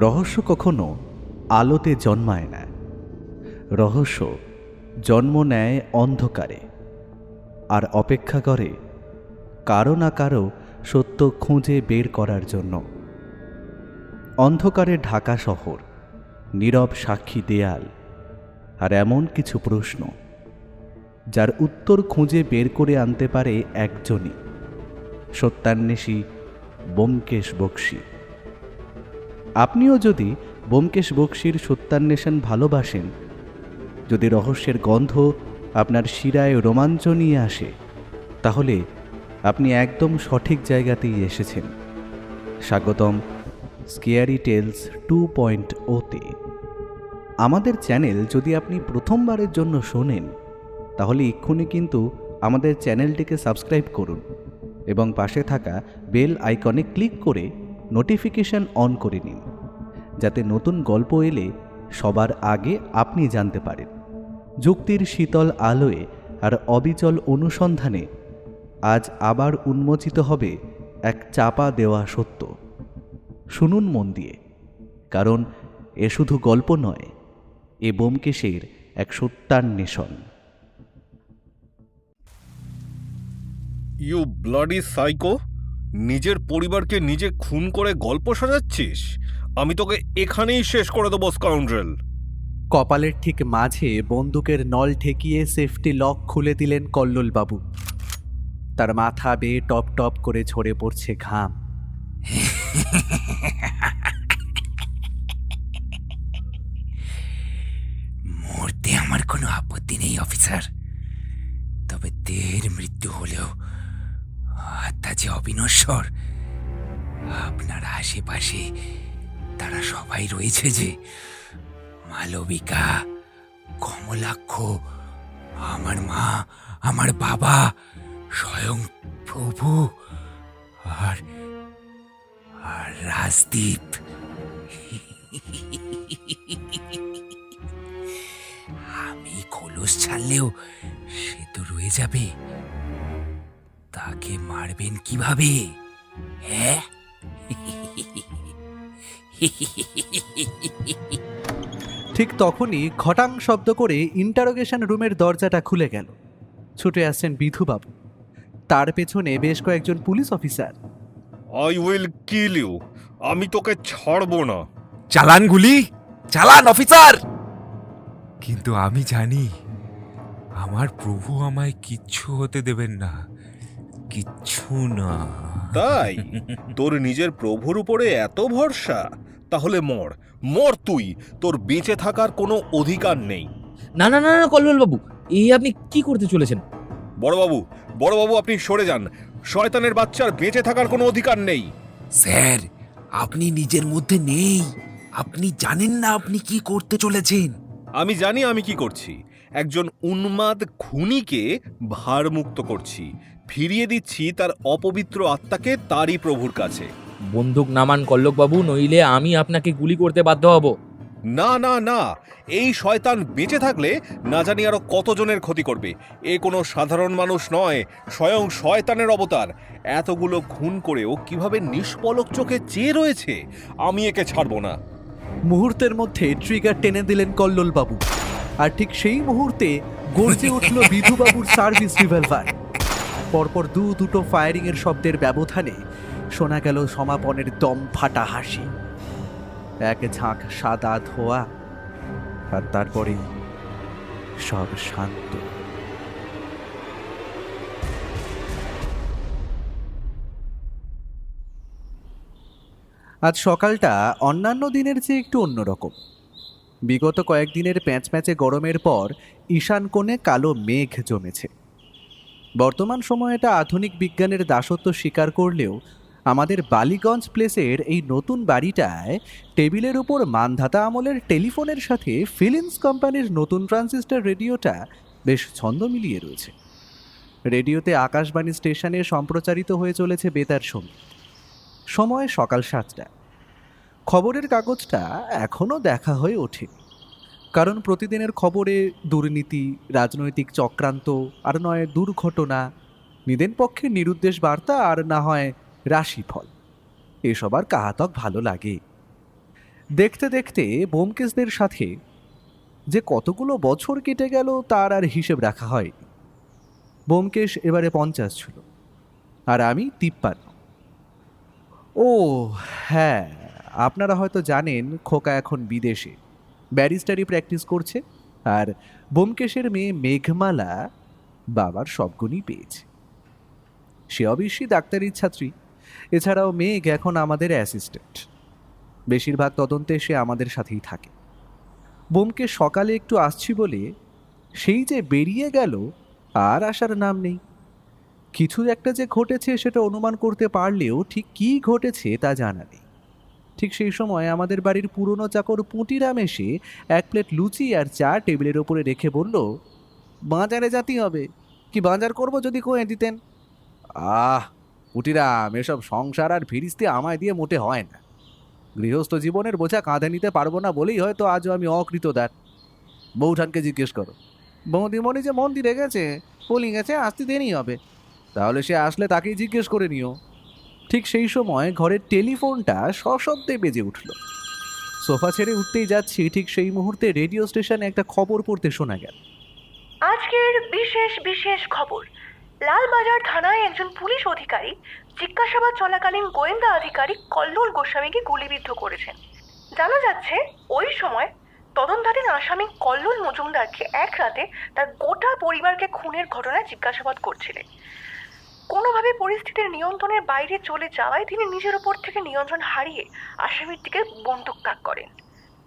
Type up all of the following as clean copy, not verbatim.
রহস্য কখনো আলোতে জন্মায় না, রহস্য জন্ম নেয় অন্ধকারে, আর অপেক্ষা করে কারো না কারো সত্য খুঁজে বের করার জন্য। অন্ধকারে ঢাকা শহর, নীরব সাক্ষী দেয়াল, আর এমন কিছু প্রশ্ন যার উত্তর খুঁজে বের করে আনতে পারে একজনই, সত্যান্বেষী ব্যোমকেশ বক্সী। আপনিও যদি ব্যোমকেশ বক্সীর সত্যান্বেষণ ভালোবাসেন, যদি রহস্যের গন্ধ আপনার শিরায় রোমাঞ্চ নিয়ে আসে, তাহলে আপনি একদম সঠিক জায়গাতেই এসেছেন। স্বাগতম স্কেয়ারি টেলস 2.0-তে। আমাদের চ্যানেল যদি আপনি প্রথমবারের জন্য শোনেন, তাহলে এক্ষুনি কিন্তু আমাদের চ্যানেলটিকে সাবস্ক্রাইব করুন এবং পাশে থাকা বেল আইকনে ক্লিক করে নোটিফিকেশন অন করে নিন, যাতে নতুন গল্প এলে সবার আগে আপনি জানতে পারেন। যুক্তির শীতল আলোয় আর অবিচল অনুসন্ধানে আজ আবার উন্মোচিত হবে এক চাপা দেওয়া সত্য। শুনুন মন দিয়ে, কারণ এ শুধু গল্প নয়, এ ব্যোমকেশের এক সত্যান্বেষণ। You bloody psycho! নিজের পরিবারকে নিজে খুন করে গল্প সাজাচ্ছিস? আমি তোকে এখানেই শেষ করে দেবো, স্কাউন্ড্রেল! কপালের ঠিক মাঝে বন্দুকের নল ঠেকিয়ে সেফটি লক খুলে দিলেন কল্লোলবাবু। তার মাথা বেয়ে টপ টপ করে ঝরে পড়ছে ঘাম। মরতে আমার কোনো আপত্তি নেই অফিসার, তবে দেহের মৃত্যু হলেও আত্মা যে অবিনশ্বর, আপনার আশেপাশে তারা সবাই রয়েছে যে, মালবিকা, কমলাক্ষ, আমার মা, আমার বাবা, স্বয়ং প্রভু আর আর রাজদীপ। আমি খোলস ছাড়লেও সে তো রয়ে যাবে। তাকে মারবেন কিভাবে? হ্যাঁ, ঠিক তখনই ঘটাং শব্দ করে ইন্টারোগেশন রুমের দরজাটা খুলে গেল। ছুটে আসছেন বিধুবাবু, তার পেছনে বেশ কয়েকজন police officer. I will kill you! আমি তোকে ছাড়বো না। চালান গুলি, চালান অফিসার! কিন্তু আমি জানি আমার প্রভু আমায় কিচ্ছু হতে দেবেন না, কিচ্ছু না। তাই তোর নিজের প্রভুর উপরে এত ভরসা? তাহলে মর, মর তুই! তোর বেঁচে থাকার কোনো অধিকার নেই। না না না না কল্লোলবাবু, এই আপনি কি করতে চলেছেন? বড়বাবু, বড়বাবু, আপনি সরে যান। শয়তানের বাচ্চার বেঁচে থাকার কোনো অধিকার নেই। স্যার, আপনি নিজের মধ্যে নেই, আপনি জানেন না আপনি কি করতে চলেছেন। আমি জানি আমি কি করছি। একজন উন্মাদ খুনিকে ভারমুক্ত করছি, ফিরিয়ে দিচ্ছি তার অপবিত্র আত্মাকে তারই প্রভুর কাছে। বন্দুক নামান কল্লোকবাবু, নইলে আমি আপনাকে গুলি করতে বাধ্য হব। না না না, এই শয়তান বেঁচে থাকলে না জানি আরো কতজনের ক্ষতি করবে। এ কোনো সাধারণ মানুষ নয়, স্বয়ং শয়তানের অবতার। এতগুলো খুন করেও কিভাবে নিষ্পলক চোখে চেয়ে রয়েছে। আমি একে ছাড়বো না। মুহূর্তের মধ্যে ট্রিগার টেনে দিলেন কল্লোলবাবু, আর ঠিক সেই মুহূর্তে গর্জে উঠল বিধুবাবুর সার্ভিস রিভলভার। পরপর দুটো ফায়ারিং এর শব্দের ব্যবধানে শোনা গেল সমাপনের দম ফাটা হাসি, এক ঝাঁক সাদা ধোয়া, আর তারপরেই সব শান্ত। আজ সকালটা অন্যান্য দিনের চেয়ে একটু অন্যরকম। বিগত কয়েকদিনের প্যাঁচপ্যাঁচে গরমের পর ঈশান কোণে কালো মেঘ জমেছে। বর্তমান সময়টা আধুনিক বিজ্ঞানের দাসত্ব স্বীকার করলেও আমাদের বালিগঞ্জ প্লেসের এই নতুন বাড়িটায় টেবিলের উপর মানধাতা আমলের টেলিফোনের সাথে ফিলিংস কোম্পানির নতুন ট্রান্সিস্টর রেডিওটা বেশ ছন্দ মিলিয়ে রয়েছে। রেডিওতে আকাশবাণী স্টেশনে সম্প্রচারিত হয়ে চলেছে বেতার সঙ্গীত। সময় সকাল 7টা। খবরের কাগজটা এখনও দেখা হয়ে ওঠেনি, কারণ প্রতিদিনের খবরে দুর্নীতি, রাজনৈতিক চক্রান্ত, আর নয় দুর্ঘটনা, নিদেন পক্ষে নিরুদ্দেশ বার্তা, আর না হয় রাশিফল। এসব আর কাহাতক ভালো লাগে। দেখতে দেখতে ব্যোমকেশদের সাথে যে কতগুলো বছর কেটে গেল তার আর হিসেব রাখা হয়নি। ব্যোমকেশ এবারে 50 ছিল, আর আমি 53। ও হ্যাঁ, আপনারা হয়তো জানেন খোকা এখন বিদেশে ব্যারিস্টারি প্র্যাকটিস করছে, আর ব্যোমকেশের মেয়ে মেঘমালা বাবার সব গুণই পেয়েছে। সে অবশ্যই ডাক্তারির ছাত্রী। এছাড়াও মেঘ এখন আমাদের অ্যাসিস্ট্যান্ট। বেশিরভাগ তদন্তে সে আমাদের সাথেই থাকে। ব্যোমকেশ সকালে একটু আসছি বলে সেই যে বেরিয়ে গেল, আর আসার নাম নেই। কিছু একটা যে ঘটেছে সেটা অনুমান করতে পারলেও ঠিক কী ঘটেছে তা জানা নেই। ঠিক সেই সময় আমাদের বাড়ির পুরনো চাকর পুঁটিরাম এসে 1 প্লেট লুচি আর চা টেবিলের ওপরে রেখে বলল, বাজারে যেতে হবে, কি বাজার করব যদি কয়ে দিতেন। পুঁটিরাম, এসব সংসার আর ফিরিস্তি আমায় দিয়ে মোটে হয় না। গৃহস্থ জীবনের বোঝা কাঁধে নিতে পারবো না বলেই হয়তো আজও আমি অকৃতদার। বৌঠানকে জিজ্ঞেস করো। বৌদিমণি যে মন্দিরে গেছে, পলি গেছে, আসতে দেরি হবে। তাহলে সে আসলে তাকেই জিজ্ঞেস করে নিও। ঠিক সেই সময় ঘরের টেলিফোনটা সশব্দে বেজে উঠল। সোফা ছেড়ে উঠতেই যাচ্ছি, ঠিক সেই মুহূর্তে রেডিও স্টেশনে একটা খবর পড়তে শোনা গেল। আজকের বিশেষ বিশেষ খবর। লালবাজার থানায় একজন পুলিশ অধিকারী জিজ্ঞাসাবাদ চলাকালীন গোয়েন্দা আধিকারিক কল্লোল গোস্বামীকে গুলিবিদ্ধ করেছেন। জানা যাচ্ছে ওই সময় তদন্তাধীন আসামি কল্লোল মজুমদারকে এক রাতে তার গোটা পরিবারকে খুনের ঘটনায় জিজ্ঞাসাবাদ করছিলেন। কোনোভাবে পরিস্থিতির নিয়ন্ত্রণের বাইরে চলে যাওয়ায় তিনি নিজের ওপর থেকে নিয়ন্ত্রণ হারিয়ে আসামির দিকে বন্দুক তাক করেন।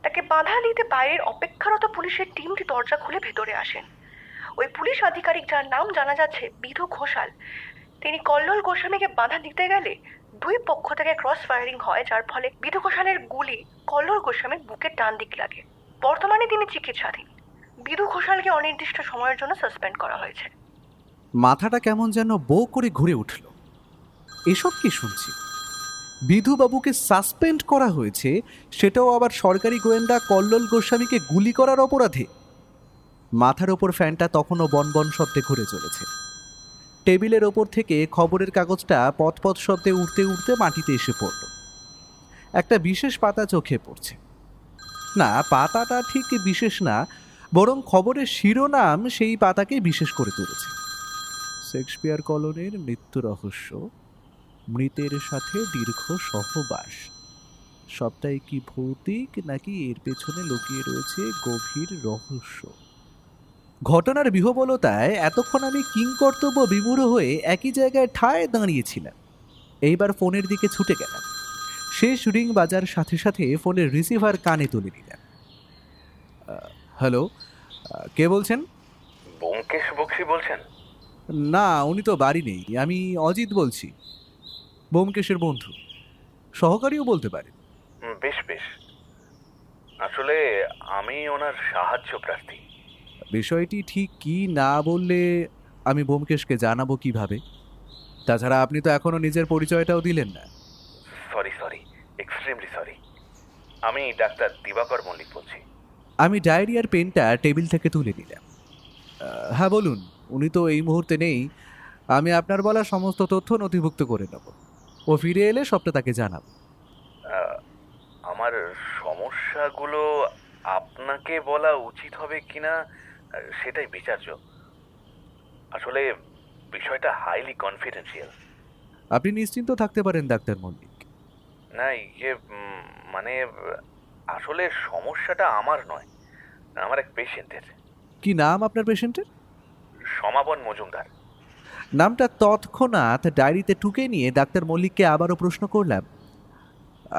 তাকে বাধা দিতে বাইরের অপেক্ষারত পুলিশের টিমটি দরজা খুলে ভেতরে আসেন। ওই পুলিশ আধিকারিক, যার নাম জানা যাচ্ছে বিধু ঘোষাল, তিনি কল্লোল গোস্বামীকে বাধা দিতে গেলে দুই পক্ষ থেকে ক্রস ফায়ারিং হয়, যার ফলে বিধু ঘোষালের গুলি কল্লোল গোস্বামীর বুকের ডান দিক লাগে। বর্তমানে তিনি চিকিৎসাধীন। বিধু ঘোষালকে অনির্দিষ্ট সময়ের জন্য সাসপেন্ড করা হয়েছে। মাথাটা কেমন যেন বো করে ঘুরে উঠল। এসব কি শুনছি? বিধুবাবুকে সাসপেন্ড করা হয়েছে, সেটাও আবার সরকারি গোয়েন্দা কল্লোল গোস্বামীকে গুলি করার অপরাধে। মাথার ওপর ফ্যানটা তখনও বনবন শব্দে ঘুরে চলেছে। টেবিলের ওপর থেকে খবরের কাগজটা পথ শব্দে উঠতে উঠতে মাটিতে এসে পড়ল। একটা বিশেষ পাতা চোখে পড়ছে। না, পাতাটা ঠিক বিশেষ না, বরং খবরের শিরোনাম সেই পাতাকে বিশেষ করে তুলেছে। শেক্সপিয়ার কলোনির মৃত্যু রহস্য, মৃতের সাথে দীর্ঘ সহবাস, সবটাই কি ভৌতিক নাকি এর পেছনে লুকিয়ে রয়েছে গভীর রহস্য। ঘটনার বিহবলতায় এতক্ষণ আমি কিংকর্তব্য বিমূঢ় হয়ে একই জায়গায় ঠায় দাঁড়িয়েছিলাম। এইবার ফোনের দিকে ছুটে গেলাম। শেষ রিং বাজার সাথে সাথে ফোনের রিসিভার কানে তুলে নিলাম। হ্যালো, কে বলছেন? ব্যোমকেশ বক্সি বলছেন? না, উনি তো বাড়ি নেই। আমি অজিত বলছি, ব্যোমকেশের বন্ধু, সহকারীও বলতে পারে। বেশ বেশ, আসলে আমি ওনার সাহায্য প্রার্থী। বিষয়টি ঠিক কি না বললে আমি ব্যোমকেশকে জানাবো কিভাবে? তাছাড়া আপনি তো এখনো নিজের পরিচয়টাও দিলেন না। Sorry, extremely sorry. আমি ডাক্তার দিবাকর মল্লিক বলছি। আমি ডায়েরি আর পেনটা টেবিল থেকে তুলে নিলাম। হ্যাঁ বলুন। উনি তো এই মুহূর্তে নেই। আমি আপনার বলা সমস্ত তথ্য নথিভুক্ত করে নেব। ও ফিরে এলে সবটা তাকে জানাবো। আমার সমস্যাগুলো আপনাকে বলা উচিত হবে কিনা সেটাই বিচার্য। আসলে বিষয়টা হাইলি কনফিডেন্সিয়াল। আপনি নিশ্চিন্ত থাকতে পারেন ডাক্তার মল্লিক। না, মানে আসলে সমস্যাটা আমার নয়, আমার এক পেশেন্টের। কি নাম আপনার পেশেন্টের? সমাপন মজুমদার। নামটা তৎক্ষণাৎ ডায়েরিতে টুকে নিয়ে ডাক্তার মল্লিককে আবারও প্রশ্ন করলাম,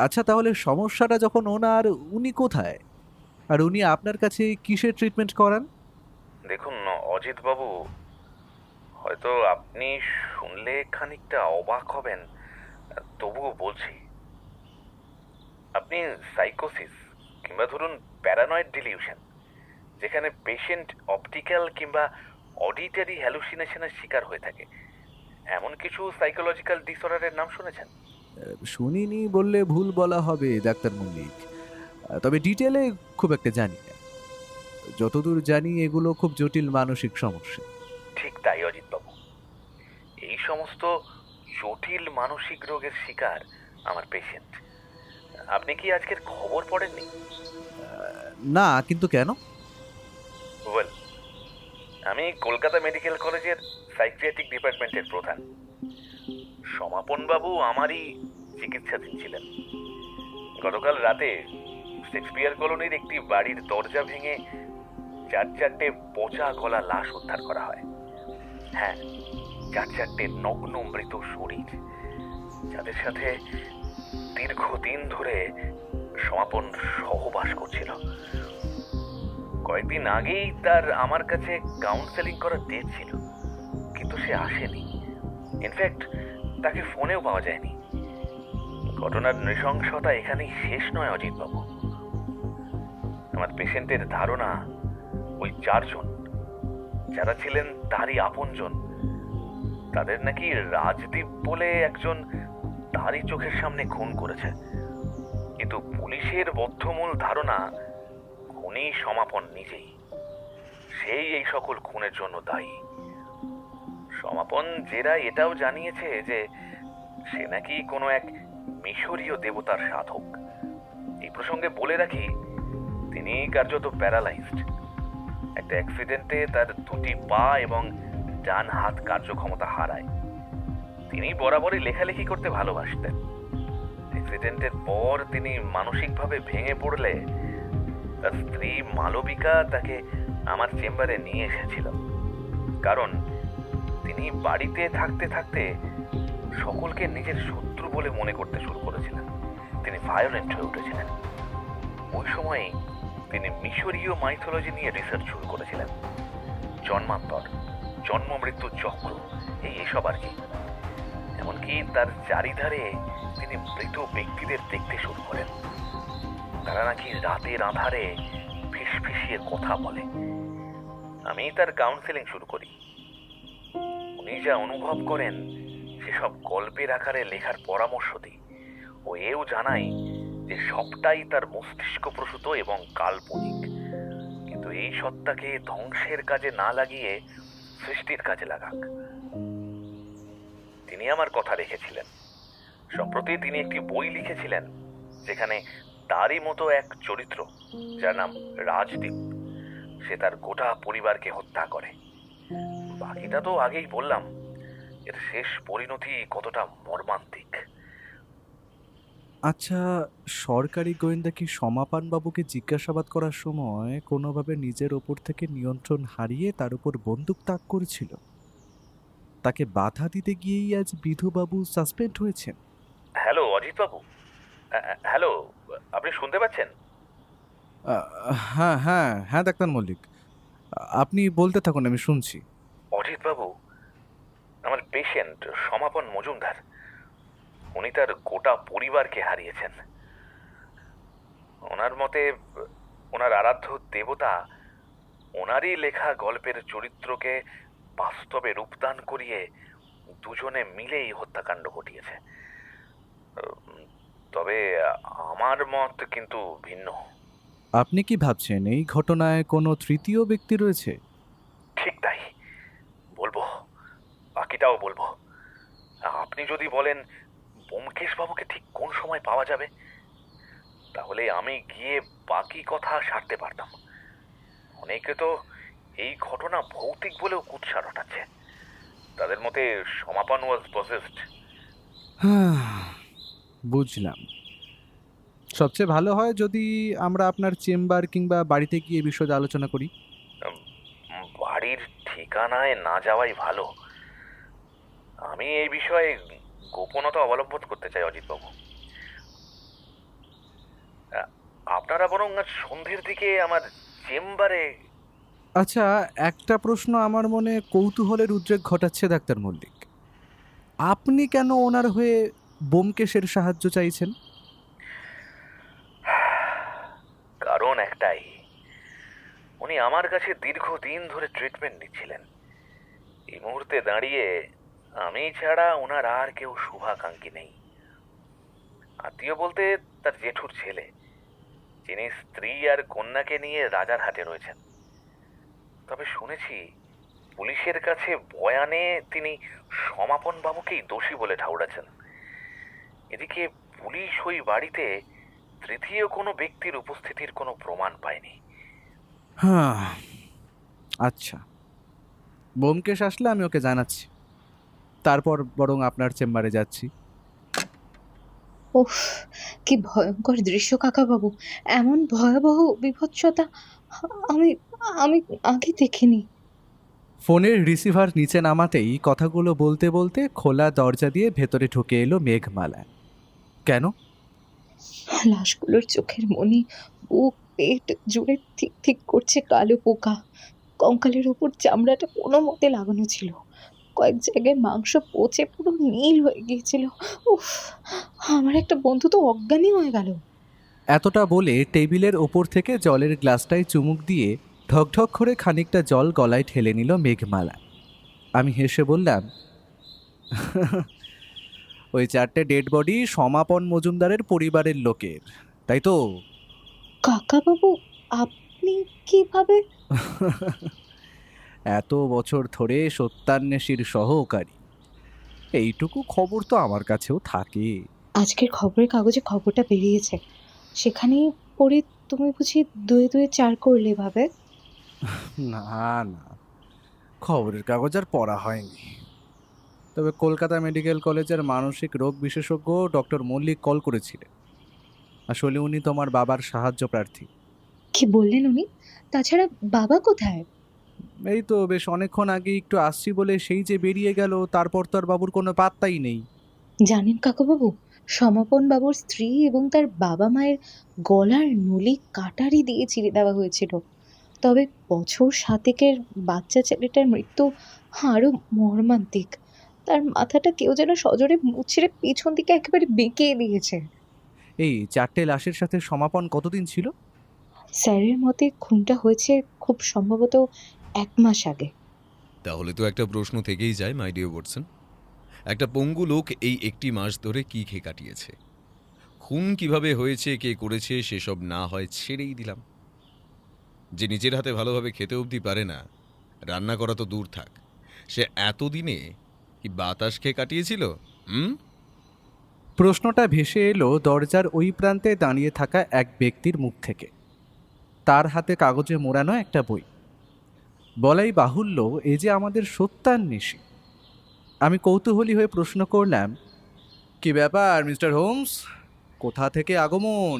আচ্ছা তাহলে সমস্যাটা যখন ওনার, উনি কোথায়, আর উনি আপনার কাছে কিসের ট্রিটমেন্ট করান? দেখুন অজিতবাবু, হয়তো আপনি শুনলে খানিকটা অবাক হবেন, তবুও বলছি। আপনি সাইকোসিস কিংবা ধরুন প্যারানয়েড ডিলিউশন, যেখানে পেশেন্ট অপটিক্যাল কিংবা অডিটারি হ্যালুসিনেশনের শিকার হয়ে থাকে, এমন কিছু সাইকোলজিক্যাল ডিসঅর্ডারের নাম শুনেছেন? শুনিনি বললে ভুল বলা হবে ডাক্তার মল্লিক, তবে ডিটেলে খুব একটা জানি না। যতদূর জানি এগুলো খুব জটিল মানসিক সমস্যা। ঠিক তাই অজিতবাবু, এই সমস্ত জটিল মানসিক রোগের শিকার আমার পেশেন্ট। আপনি কি আজকের খবর পড়েননি? না, কিন্তু কেন? ওয়েল, আমি কলকাতা মেডিকেল কলেজের সাইকিয়াট্রিক ডিপার্টমেন্টের প্রধান। সমাপন বাবু আমারই চিকিৎসাধীন ছিলেন। গতকাল রাতে শেক্সপিয়ার কলোনির একটি বাড়ির দরজা ভেঙে 4-4টে পচা গলা লাশ উদ্ধার করা হয়। হ্যাঁ, 4-4টে নগ্ন মৃত শরীর, যাদের সাথে দীর্ঘদিন ধরে সমাপন সহবাস করছিল। কয়েকদিন আগেই তার আমার কাছে কাউন্সেলিং করার ডেট ছিল, কিন্তু সে আসেনি। ইনফ্যাক্ট তাকে ফোনেও পাওয়া যায়নি। ঘটনার নৃশংসতা এখানেই শেষ নয় অজিতবাবু। আমার পেশেন্টের ধারণা ওই 4 জন যারা ছিলেন তারই আপনজন, তাদের নাকি রাজদীপ বলে একজন তারই চোখের সামনে খুন করেছে। কিন্তু পুলিশের বদ্ধমূল ধারণা খুনি সমাপন নিজেই। সেই এই সকল খুনের জন্য দায়ী। সমাপন জেরা এটাও জানিয়েছে যে সে নাকি কোনো এক মিশরীয় দেবতার সাধক। এই প্রসঙ্গে বলে রাখি, তিনি কার্যত প্যারালাইজড। একটা অ্যাক্সিডেন্টে তার 2টি পা এবং ডান হাত কার্যক্ষমতা হারায়। তিনি বরাবরই লেখালেখি করতে ভালোবাসতেন। অ্যাক্সিডেন্টের পর তিনি মানসিকভাবে ভেঙে পড়লে তার স্ত্রী মালবিকা তাকে আমার চেম্বারে নিয়ে এসেছিল। কারণ তিনি বাড়িতে থাকতে থাকতে সকলকে নিজের শত্রু বলে মনে করতে শুরু করেছিলেন। তিনি ভায়োলেন্ট হয়ে উঠেছিলেন। ওই সময়েই তিনি মিশরীয় মাইথোলজি নিয়ে রিসার্চ শুরু করেছিলেন। জন্মান্তর, জন্ম মৃত্যু চক্র, এইসব আর কি। এমনকি তার চারিধারে তিনি মৃত ব্যক্তিদের দেখতে শুরু করেন। তারা নাকি রাতের আঁধারে ফিসফিসিয়ে কথা বলে। আমি তার কাউন্সেলিং শুরু করি। উনি যা অনুভব করেন সেসব গল্পের আকারে লেখার পরামর্শ দিই ও এও জানাই যে সবটাই তার মস্তিষ্ক প্রসূত এবং কাল্পনিক। কিন্তু এই সত্তাকে ধ্বংসের কাজে না লাগিয়ে সৃষ্টির কাজে লাগাক। তিনি আমার কথা রেখেছিলেন। সম্প্রতি তিনি একটি বই লিখেছিলেন যেখানে তারই মতো এক চরিত্র, যার নাম রাজদীপ, সে তার গোটা পরিবারকে হত্যা করে। বাকিটা তো আগেই বললাম। এর শেষ পরিণতি কতটা মর্মান্তিক। আচ্ছা, সরকারি গোয়েন্দা কি সমাপান বাবুকে জিজ্ঞাসাবাদ করার সময় কোনোভাবে নিজের ওপর থেকে নিয়ন্ত্রণ হারিয়ে তার উপর বন্দুক তাক করেছিল? তাকে বাধা দিতে গিয়েই আজ বিধুবাবু সাসপেন্ড হয়েছেন। হ্যালো অজিতবাবু, হ্যালো, আপনি শুনতে পাচ্ছেন? হ্যাঁ হ্যাঁ হ্যাঁ, ডাক্তার মল্লিক, আপনি বলতে থাকুন, আমি শুনছি। অজিতবাবু, আমার পেশেন্ট সমাপন মজুমদার, উনি তার গোটা পরিবারকে হারিয়েছেন। ওনার মতে ওনার আরাধ্য দেবতা ওনারই লেখা গল্পের চরিত্রকে বাস্তবে রূপদান করিয়ে দুজনে মিলেই হত্যাকাণ্ড ঘটিয়েছে। তবে আমার মত কিন্তু ভিন্ন। আপনি কি ভাবছেন এই ঘটনায় কোনো তৃতীয় ব্যক্তি রয়েছে? ঠিক তাই, বলবো, বাকিটাও বলবো। আপনি যদি বলেন ব্যোমকেশ বাবুকে ঠিক কোন সময় পাওয়া যাবে, তাহলে আমি গিয়ে বাকি কথা সারতে পারতাম। অনেকে তো এই ঘটনা ভৌতিক বলেও কুৎসা রটাচ্ছে। তাদের মতে সমাপন ওয়াজ পজেসড। বুঝলাম। সবচেয়ে ভালো হয় যদি আমরা আপনার চেম্বার কিংবা বাড়িতে গিয়ে এই বিষয়ে আলোচনা করি। বাড়ির ঠিকানায় না যাওয়াই ভালো। আমি এই বিষয়ে গোপনতা অবলম্বন করতে চাই অজিতবাবু। আপনারা বরং আজ সন্ধ্যের দিকে আমার চেম্বারে। আচ্ছা, একটা প্রশ্ন আমার মনে কৌতূহলের উদ্রেক ঘটাচ্ছে ডাক্তার মল্লিক। আপনি কেন ওনার হয়ে ব্যোমকেশের সাহায্য চাইছেন? কারণ একটাই, উনি আমার কাছে দীর্ঘদিন ধরে ট্রিটমেন্ট নিচ্ছিলেন। এই মুহূর্তে দাঁড়িয়ে আমি ছাড়া ওনার আর কেউ শুভাকাঙ্ক্ষী নেই। আত্মীয় বলতে তার জেঠুর ছেলে, যিনি স্ত্রী আর কন্যাকে নিয়ে রাজারহাটে রয়েছেন। তবে শুনেছি পুলিশের কাছে বয়ানে তিনি সমাপন বাবুকেই দোষী বলে ঠাউরাছেন। এদিকে পুলিশ ওই বাড়িতে তৃতীয় কোনো ব্যক্তির উপস্থিতির কোনো প্রমাণ পাইনি। হ্যাঁ, আচ্ছা, ব্যোমকেশ আসলে আমি ওকে জানাচ্ছি, তারপর বরং আপনার চেম্বারে যাচ্ছি। উফ, কি ভয়ঙ্কর দৃশ্য কাকাবাবু! এমন ভয়াবহ বিভৎসতা আমি আমি আগে দেখিনি। ফোনের রিসিভার নিচে নামাতেই কথাগুলো বলতে বলতে খোলা দরজা দিয়ে ভেতরে ঢুকে এলো মেঘমালা। কেন? লাশগুলোর চোখের মনি, বুক, পেট জুড়ে ঠিক ঠিক করছে কালো পোকা। কঙ্কালের ওপর চামড়াটা কোনো মতে লাগানো ছিল, কয়েক জায়গায় মাংস পচে পুরো নীল হয়ে গিয়েছিল। উফ, আমার একটা বন্ধু তো অজ্ঞানী হয়ে গেল। এতটা বলে টেবিলের ওপর থেকে জলের গ্লাসটায় চুমুক দিয়ে ঢকঢক করে খানিকটা জল গলায় ঠেলে নিল মেঘমালা। আমি হেসে বললাম, ওই 4টে ডেড বডি সমাপন মজুমদারের পরিবারের লোকের, তাই তো? কাকাবাবু, আপনি কিভাবে? এত বছর ধরে সত্যান্বেষীর সহকারী, এইটুকু খবর তো আমার কাছেও থাকে। আজকের খবরের কাগজে খবরটা বেরিয়েছে, সেখানেই পড়ে তুমি বুঝি দুয়ে দুয়ে চার করলে ভাবে? না না, খবরের কাগজ আর পড়া হয়নি। তবে কলকাতা মেডিকেল কলেজের মানসিক রোগ বিশেষজ্ঞ ডক্টর মল্লিক কল করেছিলেন। আসলে উনি তোমার বাবার সাহায্য প্রার্থী। কি বললেন উনি? তাছাড়া বাবা কোথায়? এই তো বেশ অনেকক্ষণ আগে একটু আসছি বলে সেই যে বেরিয়ে গেল, তারপর তো আর বাবুর কোনো পাত্তাই নেই। জানেন কাকাবাবু, সমাপন বাবুর স্ত্রী এবং তার বাবা মায়ের গলার নলি কাটারি দিয়ে চিরে দেওয়া হয়েছিল। তবে বছর 7 বাচ্চা ছেলেটার মৃত্যু আরো মর্মান্তিক। তার মাথাটা কেউ যেন সজোরে মুচড়ে পিছন দিকে একেবারে বেঁকে দিয়েছে। এই 4টে লাশের সাথে সমাপন কতদিন ছিল? স্যারের মতে খুনটা হয়েছে খুব সম্ভবত 1 মাস আগে। তাহলে তো একটা প্রশ্ন থেকেই যায় মাই ডিয়ার ওয়াটসন, একটা পঙ্গু লোক এই একটি মাস ধরে কি খেয়ে কাটিয়েছে? খুন কিভাবে হয়েছে, কে করেছে, সেসব না হয় ছেড়েই দিলাম। যে নিজের হাতে ভালোভাবে খেতে অবধি পারে না, রান্না করা তো দূর থাক, সে এতদিনে কি বাতাস খেয়ে কাটিয়েছিল? প্রশ্নটা ভেসে এলো দরজার ওই প্রান্তে দাঁড়িয়ে থাকা এক ব্যক্তির মুখ থেকে। তার হাতে কাগজে মোড়ানো একটা বই। বলাই বাহুল্য, এ যে আমাদের সত্যান্বেষী। আমি কৌতূহলী হয়ে প্রশ্ন করলাম, কি ব্যাপার মিস্টার হোমস, কোথা থেকে আগমন?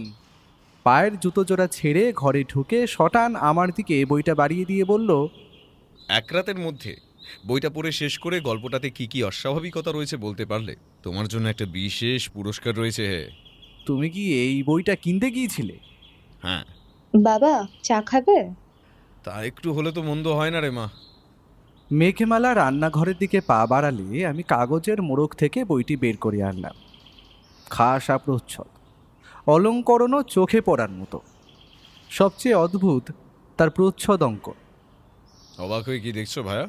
পায়ের জুতো জোড়া ছেড়ে ঘরে ঢুকে শটান আমার দিকে বইটা বাড়িয়ে দিয়ে বলল, এক রাতের মধ্যে বইটা পড়ে শেষ করে গল্পটাতে কি কি অস্বাভাবিকতা রয়েছে বলতে পারলে তোমার জন্য একটা বিশেষ পুরস্কার রয়েছে। তুমি কি এই বইটা কিনতে গিয়েছিলে? হ্যাঁ। বাবা, চা খাবে? তা একটু হলে তো মন্দ হয় না রে মা। মেঘমালা রান্নাঘরের দিকে পা বাড়ালে আমি কাগজের মোড়ক থেকে বইটি বের করে আনলাম। খাসা প্রচ্ছদ, অলঙ্করণও চোখে পড়ার মতো। সবচেয়ে অদ্ভুত তার প্রচ্ছদ অঙ্কন। অবাক হয়ে কি দেখছো ভায়া?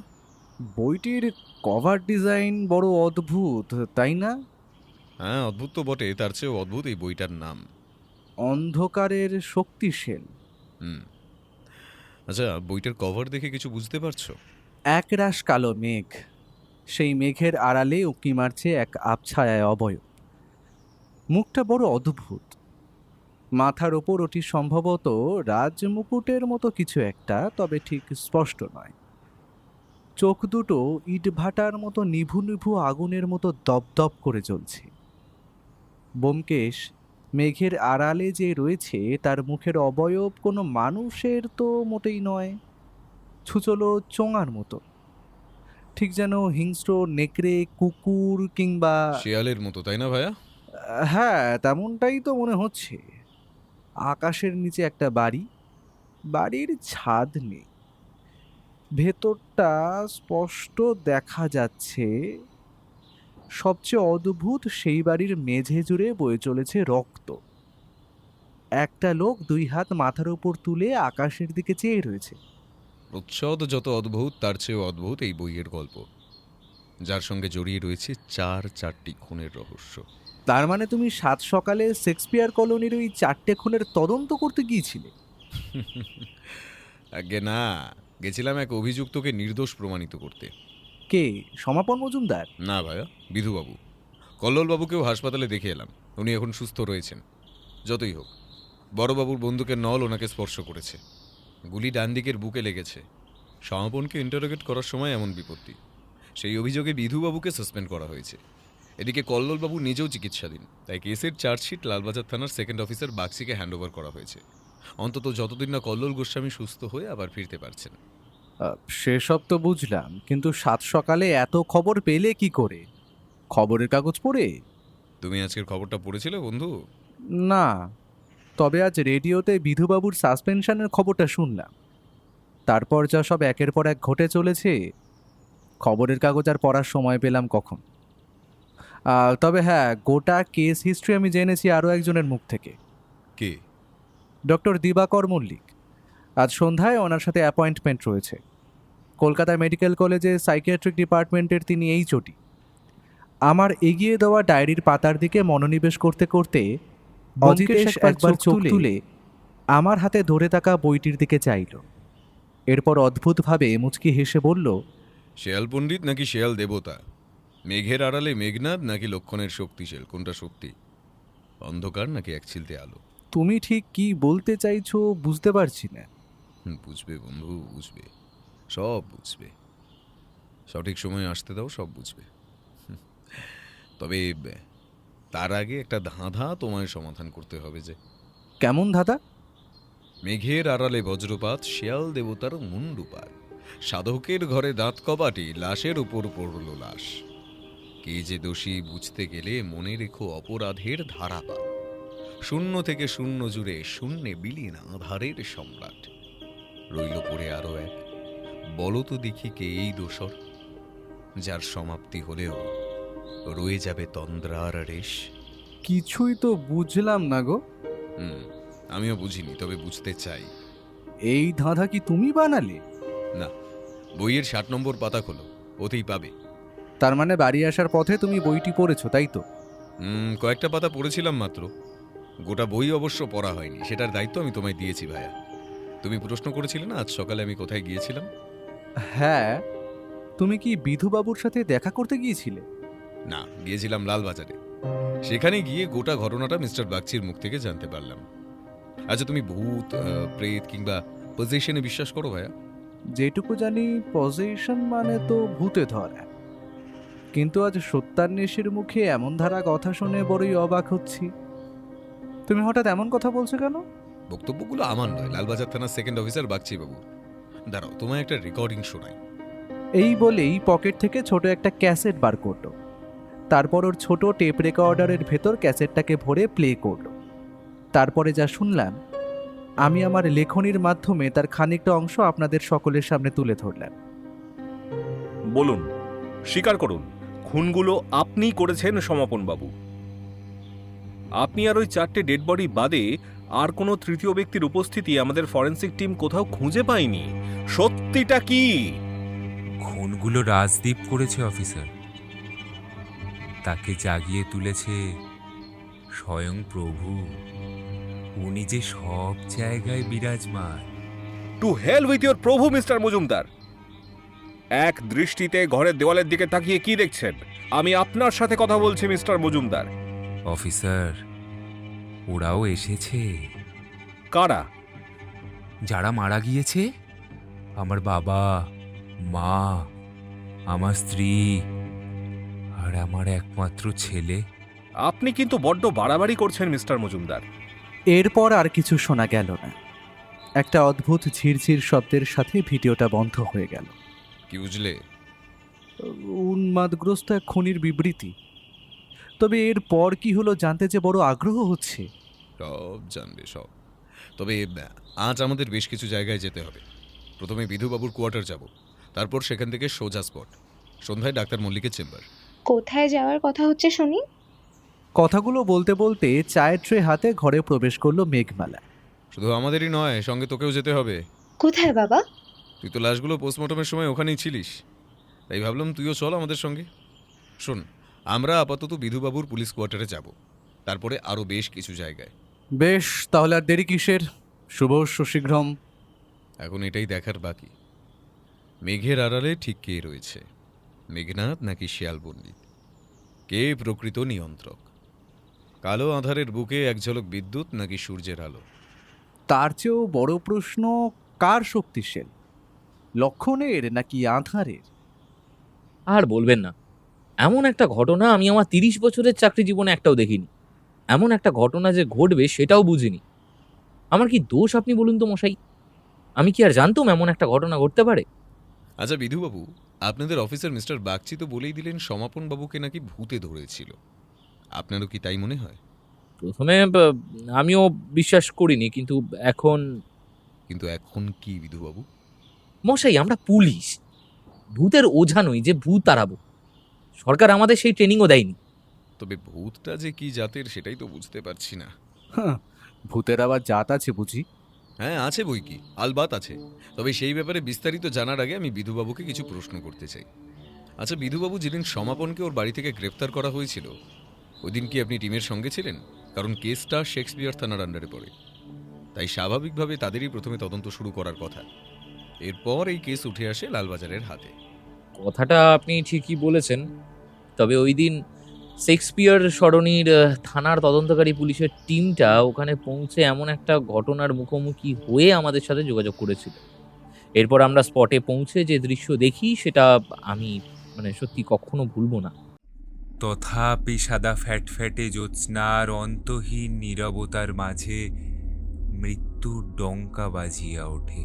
বইটির কভার ডিজাইন বড় অদ্ভুত, তাই না? হ্যাঁ, অদ্ভুত তো বটে, তার চেয়েও অদ্ভুত এই বইটার নাম। অন্ধকারের শক্তিশীল। আচ্ছা, বইটার কভার দেখে কিছু বুঝতে পারছো? একরাশ কালো মেঘ, সেই মেঘের আড়ালে উঁকি মারছে এক আবছায়ায় অবয়ব। মুখটা বড় অদ্ভুত। মাথার ওপর ওটি সম্ভবত রাজমুকুটের মতো কিছু একটা, তবে ঠিক স্পষ্ট নয়। চোখ দুটো ইটভাটার মতো নিভু নিভু আগুনের মতো দপদপ করে জ্বলছে। ব্যোমকেশ মেঘের আড়ালে যে রয়েছে তার মুখের অবয়ব কোনো মানুষের তো মোটেই নয়, ছুচলো চোঙার মতো, ঠিক যেন হিংস্র নেকড়ে, কুকুর কিংবা শেয়ালের মতো, তাই না ভায়া? হ্যাঁ, তেমনটাই তো মনে হচ্ছে। আকাশের নিচে একটা বাড়ি, বাড়ির ছাদ নেই, ভেতরটা স্পষ্ট দেখা যাচ্ছে। সবচেয়ে অদ্ভুত, সেই বাড়ির মেঝে জুড়ে বয়ে চলেছে রক্ত। একটা লোক 2 হাত মাথার উপর তুলে আকাশের দিকে চেয়ে রয়েছে। প্রচ্ছদ যত অদ্ভুত, তার চেয়েও অদ্ভুত এই বইয়ের গল্প, যার সঙ্গে জড়িয়ে রয়েছে 4টি খুনের রহস্য। তার মানে তুমি 7 সকালে শেক্সপিয়ার কলোনির ওই 4টে খুনের তদন্ত করতে গিয়েছিলে? আগে না, গেছিলাম এক অভিযুক্তকে নির্দোষ প্রমাণিত করতে। কে, সমাপন মজুমদার? না ভাইয়া, বিধুবাবু। কল্লোলবাবুকেও হাসপাতালে দেখে এলাম, উনি এখন সুস্থ রয়েছেন। যতই হোক, বড়বাবুর বন্দুকের নল ওনাকে স্পর্শ করেছে, গুলি ডান দিকের বুকে লেগেছে। সমাপনকে ইন্টারোগেট করার সময় এমন বিপত্তি, সেই অভিযোগে বিধুবাবুকে সাসপেন্ড করা হয়েছে। এদিকে কল্লোলবাবু নিজেও চিকিৎসাধীন, তাই কেসের চার্জশিট লালবাজার থানার সেকেন্ড অফিসার বাগচিকে হ্যান্ডওভার করা হয়েছে, অন্তত যতদিন না কল্লোল গোস্বামী সুস্থ হয়ে আবার ফিরতে পারছেন। সেসব তো বুঝলাম, কিন্তু সাত সকালে এত খবর পেলে কি করে? খবরের কাগজ পড়ে? তুমি আজকের খবরটা পড়েছিলে বন্ধু? না, তবে আজ রেডিওতে বিধুবাবুর সাসপেনশনের খবরটা শুনলাম। তারপর যা সব একের পর এক ঘটে চলেছে, খবরের কাগজ আর পড়ার সময় পেলাম কখন। তবে হ্যাঁ, গোটা কেস হিস্ট্রি আমি জেনেছি আরও একজনের মুখ থেকে। কে? ডক্টর দিবাকর মল্লিক। আজ সন্ধ্যায় ওনার সাথে অ্যাপয়েন্টমেন্ট রয়েছে। কলকাতা মেডিকেল কলেজে সাইকিয়াট্রিক ডিপার্টমেন্টের তিনি এইচওডি। আমার এগিয়ে দেওয়া ডায়েরির পাতার দিকে মনোনিবেশ করতে করতে অজিতেশ একবার চোখ তুলে আমার হাতে ধরে থাকা বইটির দিকে চাইল। এরপর অদ্ভুতভাবে মুচকি হেসে বলল, শেয়াল পণ্ডিত নাকি শেয়াল দেবতা? মেঘের আড়ালে মেঘনাদ নাকি লক্ষণের শক্তিশাল, কোনটা সত্যি? অন্ধকার নাকি এক ছিলতে আলো? তুমি ঠিক কি বলতে চাইছো বুঝতে পারছি না। বুঝবে বন্ধু, বুঝবে, সব বুঝবে। সঠিক সময় আসতে দাও, সব বুঝবে। তবে তার আগে একটা ধাঁধা তোমায় সমাধান করতে হবে। যে কেমন ধাঁধা? মেঘের আড়ালে বজ্রপাত, শেয়াল দেবতার মুন্ডুপাত, সাধকের ঘরে দাঁত কপাটি, লাশের উপর পড়ল লাশ। কে যে দোষী বুঝতে গেলে মনে রেখো অপরাধের ধারাপাত। শূন্য থেকে শূন্য জুড়ে শূন্যে বিলীন আধারের সম্রাট। রইল পড়ে আরো এক, বলো তো দেখি কে এই দোসর, যার সমাপ্তি হলেও রয়ে যাবে তন্দ্রার রেশ। কিছুই তো বুঝলাম না গো। আমিও বুঝিনি, তবে বুঝতে চাই। এই ধাঁধা কি তুমি বানালে? না, বইয়ের 60 নম্বর পাতা খোলো, ওতেই পাবে। তার মানে বাড়ি আসার পথে তুমি বইটি পড়েছো, তাই তো? কয়েকটা পাতা পড়েছিলাম মাত্র, গোটা বই অবশ্য পড়া হয়নি। সেটার দায়িত্ব আমি তোমায় দিয়েছি ভাইয়া। তুমি প্রশ্ন করেছিলে না আজ সকালে আমি কোথায় গিয়েছিলাম? হ্যাঁ, তুমি কি বিধুবাবুর সাথে দেখা করতে গিয়েছিলে? না, গিয়েছিলাম লালবাজারে। সেখানে গিয়ে গোটা ঘটনাটা মিস্টার বাগচির মুখ থেকে জানতে পারলাম। আচ্ছা, তুমি ভূত, প্রেত কিংবা পজেশনে বিশ্বাস করো ভাইয়া? যেটুকু জানি পজিশন মানে তো ভূতে ধরা, কিন্তু আজ সত্যান্বেষীর মুখে এমন ধারা কথা শুনে বড়ই অবাক হচ্ছি। তুমি হঠাৎ এমন কথা বলছো কেন? বক্তব্যগুলো আমার নয়, লালবাজার থানার সেকেন্ড অফিসার বাগচি বাবু। দাঁড়াও, তোমায় একটা রেকর্ডিং শোনাই। এই বলেই পকেট থেকে ছোট একটা ক্যাসেট বার করলো। তারপর ওর ছোট টেপ রেকর্ডারের ভেতর ক্যাসেটটাকে ভরে প্লে করলো। তারপরে যা শুনলাম, আমি আমার লেখনির মাধ্যমে তার খানিকটা অংশ আপনাদের সকলের সামনে তুলে ধরলাম। বলুন, স্বীকার করুন, খুনগুলো আপনিই করেছেন সমাপন বাবু। আপনি আর ওই 4টে ডেড বডি বাদে আর কোনো তৃতীয় ব্যক্তির উপস্থিতি আমাদের ফরেন্সিক টিম কোথাও খুঁজে পায়নি। সত্যিটা কি? খুনগুলো রাজদীপ করেছে অফিসার। তাকে জাগিয়ে তুলেছে স্বয়ং প্রভু। উনি যে সব জায়গায় বিরাজমান। টু হেল উইথ ইওর প্রভু মিস্টার মজুমদার। এক দৃষ্টিতে ঘরের দেওয়ালের দিকে তাকিয়ে কি দেখছেন? আমি আপনার সাথে কথা বলছি মিস্টার মজুমদার। অফিসার, ওরাও এসেছে। কারা? যারা মারা গিয়েছে, আমার বাবা, মা, আমার স্ত্রী আর আমার একমাত্র ছেলে। আপনি কিন্তু বড্ড বাড়াবাড়ি করছেন মিস্টার মজুমদার। এরপর আর কিছু শোনা গেল না। একটা অদ্ভুত ঝিরঝির শব্দের সাথে ভিডিওটা বন্ধ হয়ে গেল। কি বুঝলে? উন্মাদগ্রস্ত এক খুনির বিবৃতি। তবে এর পর কি হলো জানতে যে বড় আগ্রহ হচ্ছে। সব জানবে সব। তবে আজ আমাদের বেশ কিছু জায়গায় যেতে হবে। প্রথমে বিধুবাবুর কোয়ার্টার যাব, তারপর সেখান থেকে সোজা স্পট, সন্ধ্যায় ডাক্তার মল্লিকের চেম্বার। কোথায় যাওয়ার কথা হচ্ছে শুনি? কথাগুলো বলতে বলতে চায়ের ট্রে হাতে ঘরে প্রবেশ করলো মেঘমালা। শুধু আমাদেরই নয়, সঙ্গে তোকেও যেতে হবে। কোথায় বাবা? তুই তো লাশগুলো পোস্টমর্টমের সময় ওখানেই ছিলিস, তাই ভাবলাম তুইও চল আমাদের সঙ্গে। শোন, আমরা আপাতত বিধুবাবুর পুলিশ কোয়ার্টারে যাব, তারপরে আরও বেশ কিছু জায়গায়। বেশ, তাহলে আর দেরি কিসের? শুভ শীঘ্রম। এখন এটাই দেখার বাকি, মেঘের আড়ালে ঠিক কে রয়েছে, মেঘনাথ নাকি শেয়াল পণ্ডিত? কে প্রকৃত নিয়ন্ত্রক? কালো আঁধারের বুকে এক ঝলক বিদ্যুৎ নাকি সূর্যের আলো? তার চেয়েও বড় প্রশ্ন, কার শক্তিশালী, লক্ষণের নাকি আধারের? আর বলবেন না, এমন একটা ঘটনা আমি আমার 30 বছরের চাকরি জীবনে একটাও দেখিনি। এমন একটা ঘটনা যে ঘটবে সেটাও বুঝিনি। আমার কি দোষ আপনি বলুন তো মশাই? আমি কি আর জানতাম এমন একটা ঘটনা ঘটতে পারে? আচ্ছা বিধুবাবু, আপনাদের অফিসার মিস্টার বাগচি তো বলেই দিলেন সমাপন বাবুকে নাকি ভূতে ধরেছিল। আপনারও কি তাই মনে হয়? প্রথমে আমিও বিশ্বাস করিনি, কিন্তু এখন কিন্তু এখন কি বিধুবাবু? মশাই, আমরা পুলিশ, ভূতের ওঝা নই যে ভূত তাড়াবো। সরকার আমাদের সেই ট্রেনিংও দেয়নি। তবে ভূতটা যে কি জাতের সেটাই তো বুঝতে পারছি না। ভূতের আবার জাত আছে বুঝি? হ্যাঁ আছে বই কি, আলবাত আছে। তবে সেই ব্যাপারে বিস্তারিত জানার আগে আমি বিধুবাবুকে কিছু প্রশ্ন করতে চাই। আচ্ছা বিধুবাবু, যেদিন সমাপনকে ওর বাড়ি থেকে গ্রেপ্তার করা হয়েছিল ওই দিন কি আপনি টিমের সঙ্গে ছিলেন? কারণ কেসটা শেক্সপিয়ার থানার আন্ডারে পড়ে, তাই স্বাভাবিকভাবে তাদেরই প্রথমে তদন্ত শুরু করার কথা। এরপর এই কেস উঠে আসে লালবাজারের হাতে। কথাটা আপনি ঠিকই বলেছেন, তবে ওই দিন শেক্সপিয়ার সরণির থানার তদন্তকারী পুলিশের টিমটা ওখানে পৌঁছে এমন একটা ঘটনার মুখোমুখি হয়ে আমাদের সাথে যোগাযোগ করেছিল। এরপর আমরা স্পটে পৌঁছে যে দৃশ্য দেখি সেটা আমি সত্যি কখনো ভুলবো না। তথাপি সাদা ফ্যাটফ্যাটে জ্যোৎস্নার অন্তহীন নীরবতার মাঝে মৃত্যুর ডঙ্কা বাজিয়া ওঠে।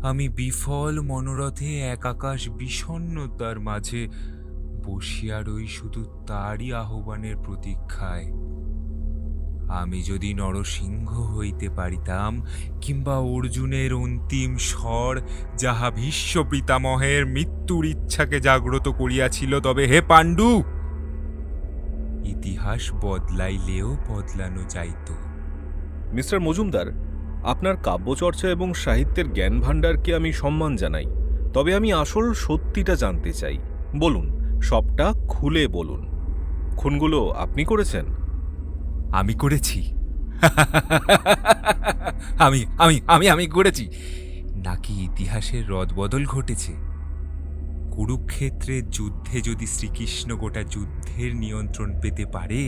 আমি বিফল মনোরথে এক আকাশ বিষণ্ণতার মাঝে বসিয়া রই শুধু তারই আহ্বানের প্রতীক্ষায়। আমি যদি নরসিংহ হইতে পারিতাম, কিংবা অর্জুনের অন্তিম স্বর যাহা ভীষ্ম পিতামহের মৃত্যুর ইচ্ছাকে জাগ্রত করিয়াছিল, তবে হে পাণ্ডু, ইতিহাস বদলাইলেও বদলানো যাইত। মিস্টার মজুমদার, আপনার কাব্যচর্চা এবং সাহিত্যের জ্ঞান ভাণ্ডারকে আমি সম্মান জানাই, তবে আমি আসল সত্যিটা জানতে চাই। বলুন, সবটা খুলে বলুন। খুনগুলো আপনি করেছেন? আমি করেছি। আমি আমি আমি আমি করেছি নাকি ইতিহাসের রদবদল ঘটেছে? কুরুক্ষেত্রের যুদ্ধে যদি শ্রীকৃষ্ণ গোটা যুদ্ধের নিয়ন্ত্রণ পেতে পারে,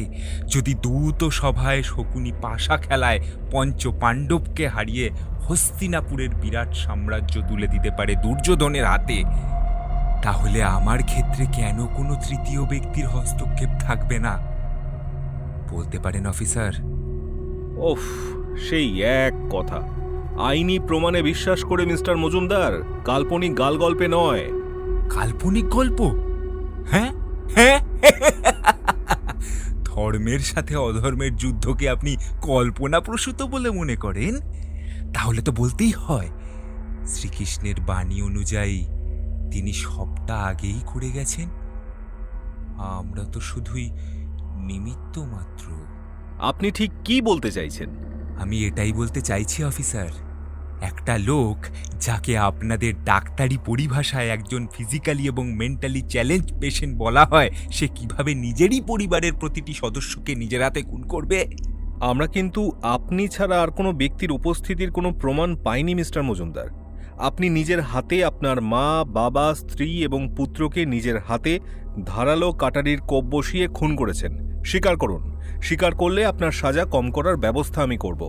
যদি দূত সভায় শকুনি পাশা খেলায় পঞ্চ পাণ্ডবকে হারিয়ে হস্তিনাপুরের বিরাট সাম্রাজ্য তুলে দিতে পারে দুর্যোধনের হাতে, তাহলে আমার ক্ষেত্রে কেন কোনো তৃতীয় ব্যক্তির হস্তক্ষেপ থাকবে না? বলতে পারেন অফিসার? ওফ, সেই এক কথা। আইনি প্রমাণে বিশ্বাস করে মিস্টার মজুমদার, কাল্পনিক গালগল্পে নয়। কাল্পনিক গল্প? হ্যাঁ হ্যাঁ, ধর্মের সাথে অধর্মের যুদ্ধকে আপনি কল্পনাপ্রসূত বলে মনে করেন? তাহলে তো বলতেই হয় শ্রীকৃষ্ণের বাণী অনুযায়ী তিনি সবটা আগেই করে গেছেন। আমরা তো শুধুই নিমিত্ত মাত্র। আপনি ঠিক কি বলতে চাইছেন? আমি এটাই বলতে চাইছি অফিসার, একটা লোক যাকে আপনাদের ডাক্তারি পরিভাষায় একজন ফিজিক্যালি এবং মেন্টালি চ্যালেঞ্জ পেশেন্ট বলা হয়, সে কিভাবে নিজেরই পরিবারের প্রতিটি সদস্যকে নিজের হাতে খুন করবে? আমরা কিন্তু আপনি ছাড়া আর কোনো ব্যক্তির উপস্থিতির কোনো প্রমাণ পাইনি মিস্টার মজুমদার। আপনি নিজের হাতে আপনার মা, বাবা, স্ত্রী এবং পুত্রকে নিজের হাতে ধারালো কাটারির কোপ বসিয়ে খুন করেছেন। স্বীকার করুন। স্বীকার করলে আপনার সাজা কম করার ব্যবস্থা আমি করব।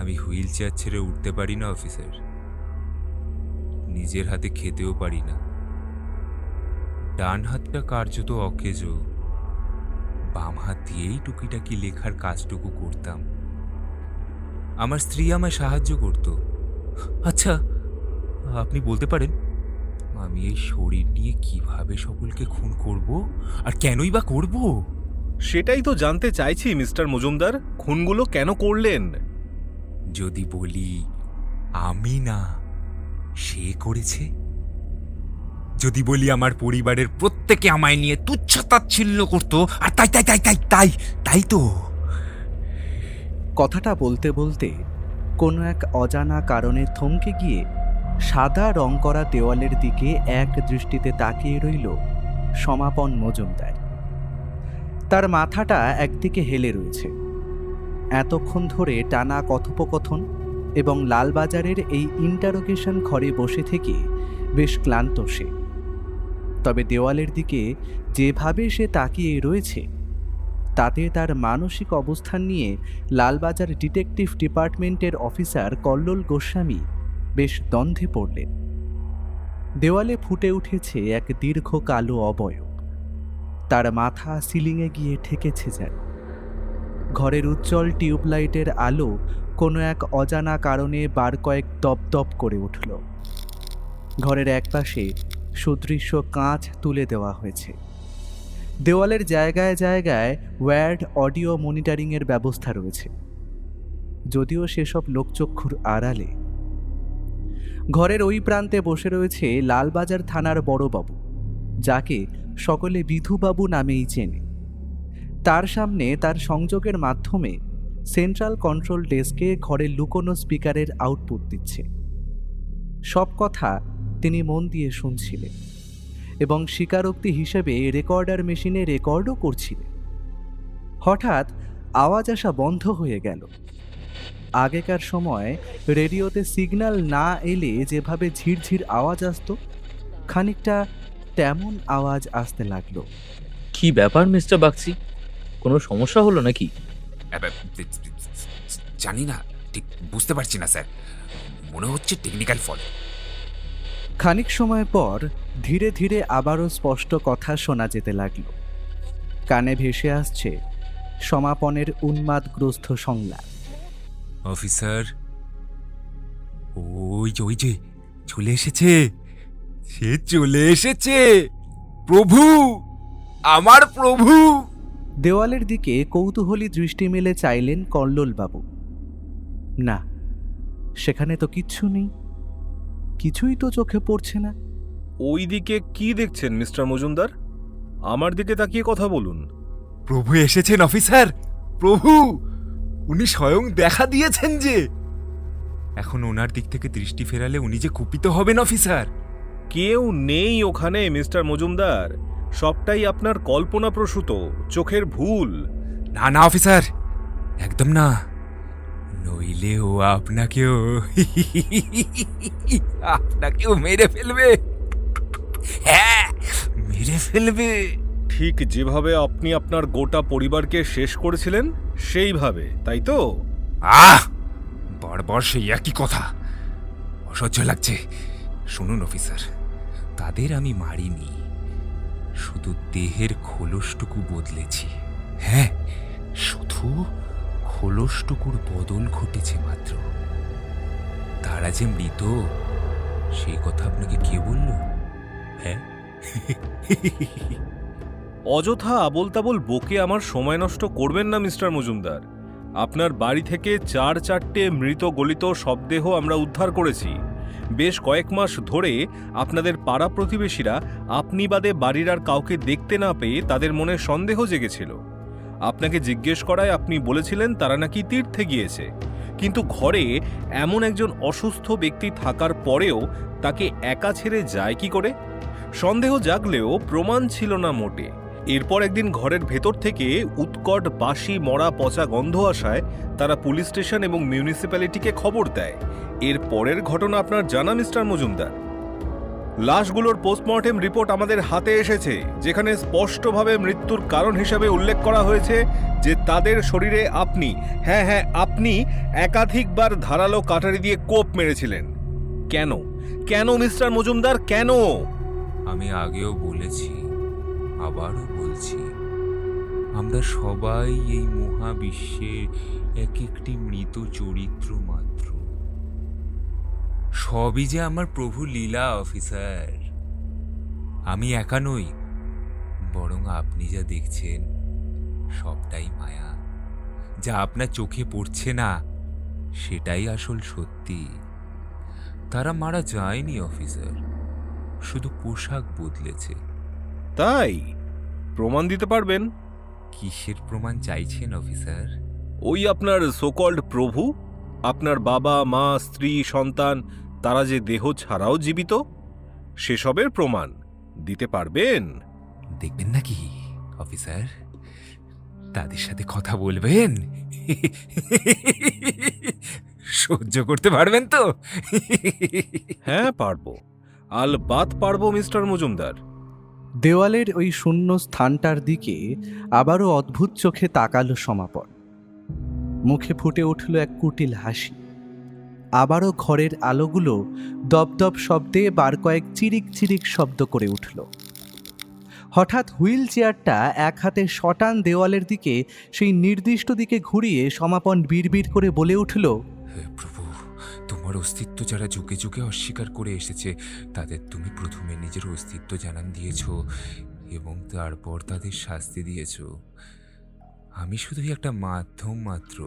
আমি হুইল চেয়ার ছেড়ে উঠতে পারি না অফিসার, নিজের হাতে খেতেও পারি না। ডান হাতটা কার্যত অকেজো, বাম হাত দিয়েই টুকিটাকি লেখার কাজটুকু করতাম। আমার স্ত্রী আমায় সাহায্য করত। আচ্ছা, আপনি বলতে পারেন আমি এই শরীর নিয়ে কিভাবে সকলকে খুন করব, আর কেনই বা করব? সেটাই তো জানতে চাইছি মিস্টার মজুমদার, খুনগুলো কেন করলেন? যদি বলি আমি না, সে করেছে? যদি বলি আমার পরিবারের প্রত্যেকে আমায় নিয়ে তুচ্ছ-তাচ্ছিল্য করতো, আর তাই তাই তাই তাই তাই তাই তো। কথাটা বলতে বলতে কোনো এক অজানা কারণে থমকে গিয়ে সাদা রং করা দেওয়ালের দিকে এক দৃষ্টিতে তাকিয়ে রইল সমাপন মজুমদার। তার মাথাটা একদিকে হেলে রয়েছে। এতক্ষণ ধরে টানা কথোপকথন এবং লালবাজারের এই ইন্টারোগেশন ঘরে বসে থেকে বেশ ক্লান্ত সে। তবে দেওয়ালের দিকে যেভাবে সে তাকিয়ে রয়েছে তাতে তার মানসিক অবস্থান নিয়ে লালবাজার ডিটেকটিভ ডিপার্টমেন্টের অফিসার কল্লোল গোস্বামী বেশ দ্বন্দ্বে পড়লেন। দেওয়ালে ফুটে উঠেছে এক দীর্ঘ কালো অবয়ব, তার মাথা সিলিংয়ে গিয়ে ঠেকেছে যেন। ঘরের উজ্জ্বল টিউবলাইটের আলো কোনো এক অজানা কারণে বার কয়েক দপদপ করে উঠল। ঘরের একপাশে সুদৃশ্য কাঁচ তুলে দেওয়া হয়েছে। দেওয়ালের জায়গায় জায়গায় ওয়্যার্ড অডিও মনিটরিংয়ের ব্যবস্থা রয়েছে, যদিও সেসব লোকচক্ষুর আড়ালে। ঘরের ওই প্রান্তে বসে রয়েছে লালবাজার থানার বড়বাবু, যাকে সকলে বিধুবাবু নামেই চেনে। তার সামনে তার সংযোগের মাধ্যমে সেন্ট্রাল কন্ট্রোল ডেস্কে ঘরের লুকোনো স্পিকারের আউটপুট দিচ্ছে। সব কথা তিনি মন দিয়ে শুনছিলেন এবং স্বীকারোক্তি হিসেবে রেকর্ডার মেশিনে রেকর্ডও করছিলেন। হঠাৎ আওয়াজ আসা বন্ধ হয়ে গেল। আগেকার সময় রেডিওতে সিগন্যাল না এলে যেভাবে ঝিরঝির আওয়াজ আসতো, খানিকটা তেমন আওয়াজ আসতে লাগলো। কি ব্যাপার মিস্টার বাগচি, কোনো সমস্যা হলো নাকি? জানি না, ঠিক বুঝতে পারছি না স্যার, মনে হচ্ছে টেকনিক্যাল ফল্ট। খানিক সময় পর ধীরে ধীরে আবারও স্পষ্ট কথা শোনা যেতে লাগলো। কানে ভেসে আসছে সমাপনের উন্মাদগ্রস্ত সংলাপ। অফিসার, ওই যে চলে এসেছে, সে চলে এসেছে, প্রভু, আমার প্রভু। দেওয়ালের দিকে কৌতূহলী দৃষ্টি মেলে চাইলেন কল্লোলবাবু। না, সেখানে তো কিচ্ছু নেই, কিছুই তো চোখে পড়ছে না। ওই দিকে কি দেখছেন মিস্টার মজুমদার? আমার দিকে তাকিয়ে কথা বলুন। প্রভু এসেছেন অফিসার, প্রভু, উনি স্বয়ং দেখা দিয়েছেন যে। এখন ওনার দিক থেকে দৃষ্টি ফেরালে উনি যে কুপিত হবেন অফিসার। কেউ নেই ওখানে মিস্টার মজুমদার, সবটাই আপনার কল্পনাপ্রসূত চোখের ভুল। না না অফিসার, একদম না, নইলে ও আপনাকেও মেরে ফেলবে। হ্যাঁ, মেরে ফেলবে। ঠিক যেভাবে আপনি আপনার গোটা পরিবারকে শেষ করেছিলেন সেইভাবে, তাই তো? বারবার সেই একই কথা, অসহ্য লাগছে। শুনুন অফিসার, তাদের আমি মারিনি, শুধু দেহের খোলসটুকু বদলেছি। হ্যাঁ, শুধু খোলসটুকুর বদল ঘটেছে মাত্র। তারা যে মৃত, সেই কথা আপনাকে কে বলল? হ্যাঁ, অযথা আবোল তাবোল বকে আমার সময় নষ্ট করবেন না মিস্টার মজুমদার। আপনার বাড়ি থেকে 4-4টে মৃত গলিত শবদেহ আমরা উদ্ধার করেছি। বেশ কয়েক মাস ধরে আপনাদের পাড়া প্রতিবেশীরা আপনি বাদে বাড়ির আর কাউকে দেখতে না পেয়ে তাদের মনে সন্দেহ জেগেছিল। আপনাকে জিজ্ঞেস করায় আপনি বলেছিলেন তারা নাকি তীর্থে গিয়েছে, কিন্তু ঘরে এমন একজন অসুস্থ ব্যক্তি থাকার পরেও তাকে একা ছেড়ে যায় কি করে? সন্দেহ জাগলেও প্রমাণ ছিল না মোটে। এরপর একদিন ঘরের ভেতর থেকে উৎকট বাসি মরা পচা গন্ধ আসায় তারা পুলিশ স্টেশন এবং মিউনিসিপ্যালিটিকে খবর দেয়। এর পরের ঘটনা আপনার জানা মিস্টার মজুমদার। লাশগুলোর পোস্টমর্টেম রিপোর্ট আমাদের হাতে এসেছে, যেখানে স্পষ্টভাবে মৃত্যুর কারণ হিসেবে উল্লেখ করা হয়েছে যে তাদের শরীরে আপনি, হ্যাঁ আপনি একাধিকবার ধারালো কাটারি দিয়ে কোপ মেরেছিলেন। কেন কেন মিস্টার মজুমদার, কেন? আমি আগেও বলেছি, আবারও বলছি, আমরা সবাই এই মহাবিশ্বে এক একটি মৃত চরিত্র মাত্র। সবই যে আমার প্রভু লীলা অফিসার। আমি একা নই, বরং আপনি যা দেখছেন সবটাই মায়া। যা আপনার চোখে পড়ছে না সেটাই আসল সত্যি। তারা মারা যায়নি অফিসার, শুধু পোশাক বদলেছে। তাই? প্রমাণ দিতে পারবেন? কিসের প্রমাণ চাইছেন অফিসার? ওই আপনার সোকল্ড প্রভু, আপনার বাবা মা স্ত্রী সন্তান, তারা যে দেহ ছাড়াও জীবিত, সেসবের প্রমাণ দিতে পারবেন? দেখবেন নাকি অফিসার? তাদের সাথে কথা বলবেন? সহ্য করতে পারবেন তো? হ্যাঁ পারবো, আলবাত পারবো মিস্টার মজুমদার। দেওয়ালের ওই শূন্য স্থানটার দিকে আবারও অদ্ভুত চোখে তাকালো সমাপন। মুখে ফুটে উঠল এক কুটিল হাসি। আবারও ঘরের আলোগুলো দপদপ শব্দে বার কয়েক চিরিক চিরিক শব্দ করে উঠল। হঠাৎ হুইল চেয়ারটা এক হাতে শটান দেওয়ালের দিকে সেই নির্দিষ্ট দিকে ঘুরিয়ে সমাপন বিড়বিড় করে বলে উঠল, হে প্রভু, তোমার অস্তিত্ব যারা যুগে যুগে অস্বীকার করে এসেছে তাদের তুমি প্রথমে নিজের অস্তিত্ব জানান দিয়েছ এবং তারপর তাদের শাস্তি দিয়েছ। আমি শুধুই একটা মাধ্যম মাত্র।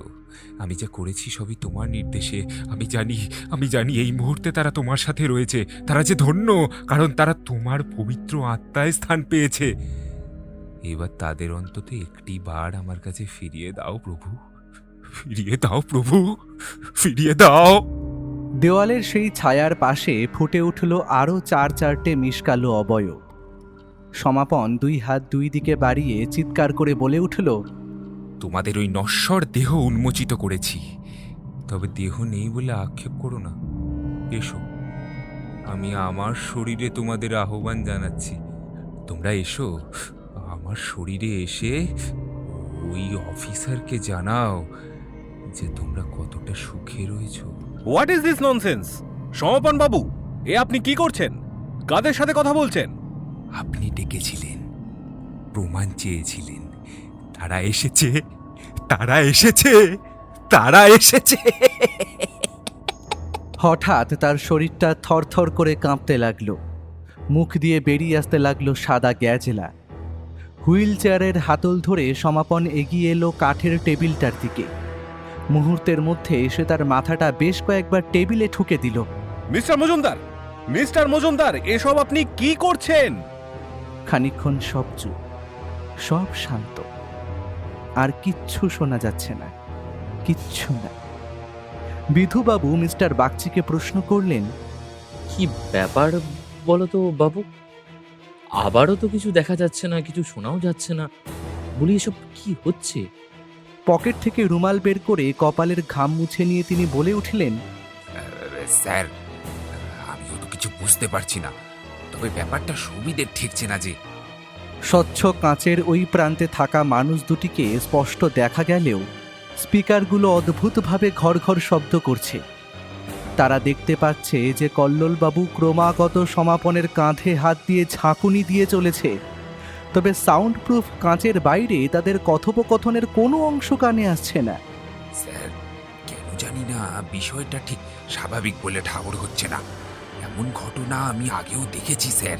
আমি যা করেছি সবই তোমার নির্দেশে। আমি জানি এই মুহূর্তে তারা তোমার সাথে রয়েছে। তারা যে ধন্য, কারণ তারা তোমার পবিত্র আত্মায় স্থান পেয়েছে। এবার তাদের অন্তত একটি বার আমার কাছে ফিরিয়ে দাও প্রভু, ফিরিয়ে দাও প্রভু, ফিরিয়ে দাও। দেওয়ালের সেই ছায়ার পাশে ফুটে উঠল আরও 4-4টে মিশকালো অবয়ব। সমাপন 2 হাত 2 দিকে বাড়িয়ে চিৎকার করে বলে উঠল, তোমাদের ওই নশ্বর দেহ উন্মোচিত করেছি, তবে দেহ নেই বলে আক্ষেপ করো না। এসো, আমি আমার শরীরে তোমাদের আহ্বান জানাচ্ছি। তোমরা এসো, আমার শরীরে এসে ওই অফিসারকে জানাও যে তোমরা কতটা সুখে রয়েছো। What is this nonsense? সমাপন বাবু, এ আপনি কি করছেন? কাদের সাথে কথা বলছেন? আপনি ডেকেছিলেন, প্রমাণ চেয়েছিলেন। তারা এসেছে, তারা এসেছে, তারা এসেছে। হঠাৎ তার শরীরটা থরথর করে কাঁপতে লাগলো। মুখ দিয়ে বেরিয়ে আসতে লাগলো সাদা গ্যাজেলা। হুইল চেয়ারের হাতল ধরে সমাপন এগিয়ে এলো কাঠের টেবিলটার দিকে। মুহূর্তের মধ্যে সে তার মাথাটা বেশ কয়েকবার টেবিলে ঠুকে দিল। মিস্টার মজুমদার, এসব আপনি কি করছেন? খানিকক্ষণ সব চুপ, সব শান্ত। আর কিচ্ছু শোনা যাচ্ছে না, কিচ্ছু না। বিধুবাবু মিস্টার বাগচিকে প্রশ্ন করলেন, কি ব্যাপার বলো তো বাবু? আবারও তো কিছু দেখা যাচ্ছে না, কিছু শোনাও যাচ্ছে না। বলি, এসব কি হচ্ছে? পকেট থেকে রুমাল বের করে কপালের ঘাম মুছে নিয়ে তিনি বলে উঠলেন, স্যার, আমিও তো কিছু বুঝতে পারছি না, তবে ব্যাপারটা সুবিধের ঠেকছে না যে। স্বচ্ছ কাঁচের ওই প্রান্তে থাকা মানুষ দুটিকে স্পষ্ট দেখা গেলেও স্পিকারগুলো অদ্ভুতভাবে ঘর ঘর শব্দ করছে। তারা দেখতে পাচ্ছে যে কল্লোলবাবু ক্রমাগত সমাপনের কাঁধে হাত দিয়ে ঝাঁকুনি দিয়ে চলেছে, তবে সাউন্ড প্রুফ কাঁচের বাইরে তাদের কথোপকথনের কোনো অংশ কানে আসছে না। স্যার, কেন জানি না বিষয়টা ঠিক স্বাভাবিক বলে ঠাউর হচ্ছে না। এমন ঘটনা আমি আগেও দেখেছি স্যার।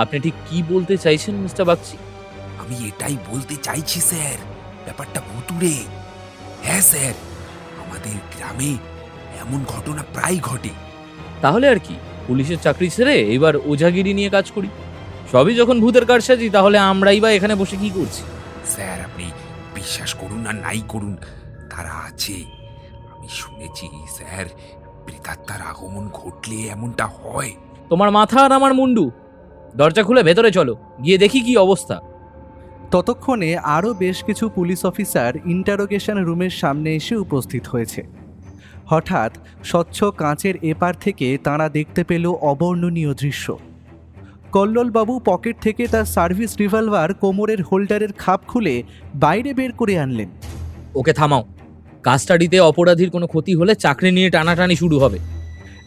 আপনি ঠিক কি বলতে চাইছেন মিস্টার বাগচি? আমি এটাই বলতে চাইছি স্যার, ব্যাপারটা ভুতুড়ে। হ্যাঁ স্যার, আমাদের গ্রামে এমন ঘটনা প্রায় ঘটে। তাহলে আর কি, পুলিশের চাকরি ছেড়ে এবার ওঝাগিরি নিয়ে কাজ করি। সবই যখন ভূতের কারসাজি, তাহলে আমরাই বা এখানে বসে কি করছি? স্যার, আপনি বিশ্বাস করুন আর নাই করুন, তারা আছে। আমি শুনেছি স্যার, প্রেতাত্মার আগমন ঘটলে এমনটা হয়। তোমার মাথা আর আমার মুন্ডু। দরজা খুলে ভেতরে চলো, গিয়ে দেখি কি অবস্থা। ততক্ষণে আরও বেশ কিছু পুলিশ অফিসার ইন্টারোগেশন রুমের সামনে এসে উপস্থিত হয়েছে। হঠাৎ স্বচ্ছ কাঁচের এপার থেকে তাঁরা দেখতে পেল অবর্ণনীয় দৃশ্য। কল্লোলবাবু পকেট থেকে তার সার্ভিস রিভলভার কোমরের হোল্ডারের খাপ খুলে বাইরে বের করে আনলেন। ওকে থামাও। কাস্টাডিতে অপরাধীর কোনো ক্ষতি হলে চাকরি নিয়ে টানাটানি শুরু হবে।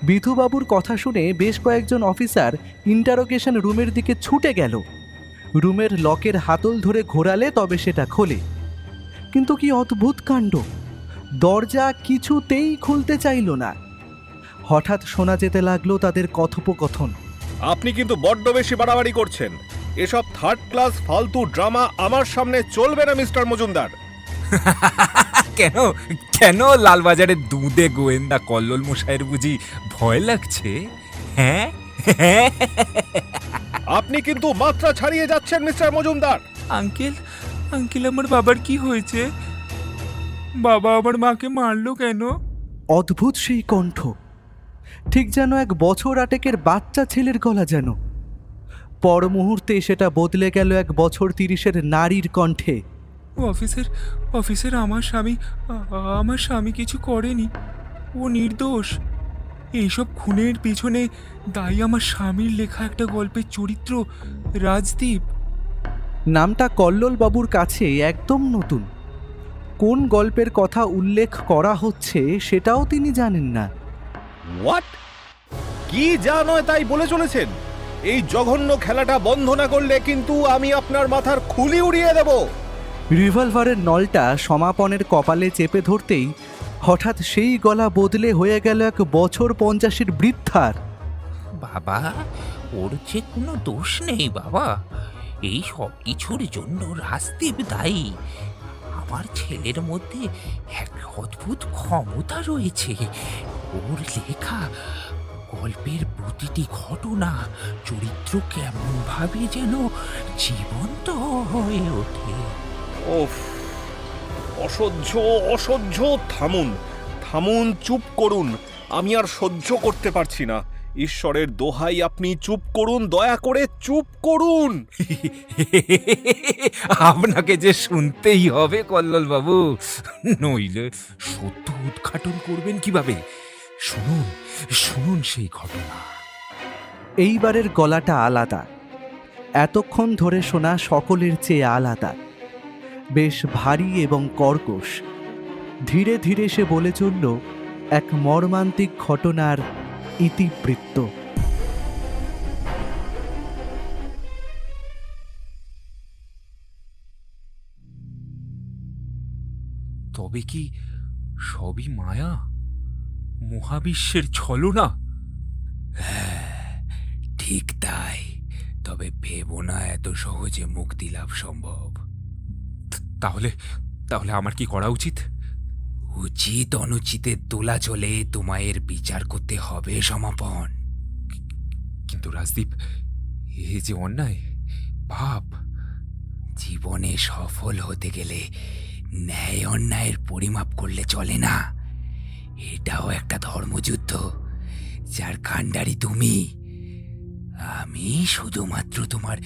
বিধুবাবুর কথা শুনে বেশ কয়েকজন অফিসার ইন্টারোগেশন রুমের দিকে ছুটে গেল। রুমের লকের হাতল ধরে ঘোরালে তবে সেটা খোলে, কিন্তু কি অদ্ভুত কাণ্ড, দরজা কিছুতেই খুলতে চাইল না। হঠাৎ শোনা যেতে লাগলো তাদের কথোপকথন। আপনি কিন্তু বড্ড বেশি বাড়াবাড়ি করছেন। এসব থার্ড ক্লাস ফালতু ড্রামা আমার সামনে চলবে না মিস্টার মজুমদার। কেন কেন লালবাজারের দুধে গোয়েন্দা কল্লোল মশাইয়ের বুঝি ভয় লাগছে? হ্যাঁ, আপনি কিন্তু মাত্রা ছাড়িয়ে যাচ্ছেন মিস্টার মজুমদার। আঙ্কেল, আমার বাবার কি হয়েছে? বাবা আমার মাকে মারলো কেন? অদ্ভুত সেই কণ্ঠ, ঠিক যেন 1 বছর আটেকের বাচ্চা ছেলের গলা যেন। পর মুহূর্তে সেটা বদলে গেল 1 বছর 30-এর নারীর কণ্ঠে। অফিসার, আমার স্বামী কিছু করেনি, ও নির্দোষ। এইসব খুনের পেছনে দায়ী আমার স্বামীর লেখা একটা গল্পের চরিত্র রাজদীপ। নামটা কল্লোল বাবুর কাছে একদম নতুন। কোন গল্পের কথা উল্লেখ করা হচ্ছে সেটাও তিনি জানেন না। হোয়াট? কি যা নয় তাই বলে চলেছেন? এই জঘন্য খেলাটা বন্ধ না করলে কিন্তু আমি আপনার মাথার খুলি উড়িয়ে দেব। রিভলভারের নলটা সমাপনের কপালে চেপে ধরতেই হঠাৎ সেই গলা বদলে হয়ে গেল এক বছর 50-এর বৃদ্ধার। বাবা, ওর যে কোনো দোষ নেই বাবা। এই সব কিছুর জন্য রাজদীপ দায়ী। আমার ছেলের মধ্যে এক অদ্ভুত ক্ষমতা রয়েছে। ওর লেখা গল্পের প্রতিটি ঘটনা চরিত্র কেমন ভাবে যেন জীবন্ত হয়ে ওঠে। ওফ, অসহ্য অসহ্য। থামুন থামুন, চুপ করুন। আমি আর সহ্য করতে পারছি না। ঈশ্বরের দোহাই আপনি চুপ করুন, দয়া করে চুপ করুন। আপনাকে যে শুনতেই হবে কল্লোল বাবু, নইলে সত্য উদ্ঘাটন করবেন কিভাবে? শুনুন শুনুন সেই ঘটনা। এইবারের গলাটা আলাদা, এতক্ষণ ধরে শোনা সকলের চেয়ে আলাদা, বেশ ভারী এবং কর্কশ। ধীরে ধীরে সে বলে চলল এক মর্মান্তিক ঘটনার ইতিবৃত্ত। তবে কি সবই মায়া, মহাবিশ্বের ছলনা? ঠিক তাই। তবে ভেবো না এত সহজে মুক্তি লাভ সম্ভব। তাহলে তাহলে আমার কি করা উচিত? উচিত অনুচিতের তোলা চলে তোমায় এর বিচার করতে হবে সমাপন। কিন্তু রাজদীপ, এ যে অন্যায়, পাপ। জীবনে সফল হতে গেলে ন্যায় অন্যায়ের পরিমাপ করলে চলে না। এটাও একটা ধর্মযুদ্ধ, যার কাণ্ডারি তুমি। আমি শুধুমাত্র তোমার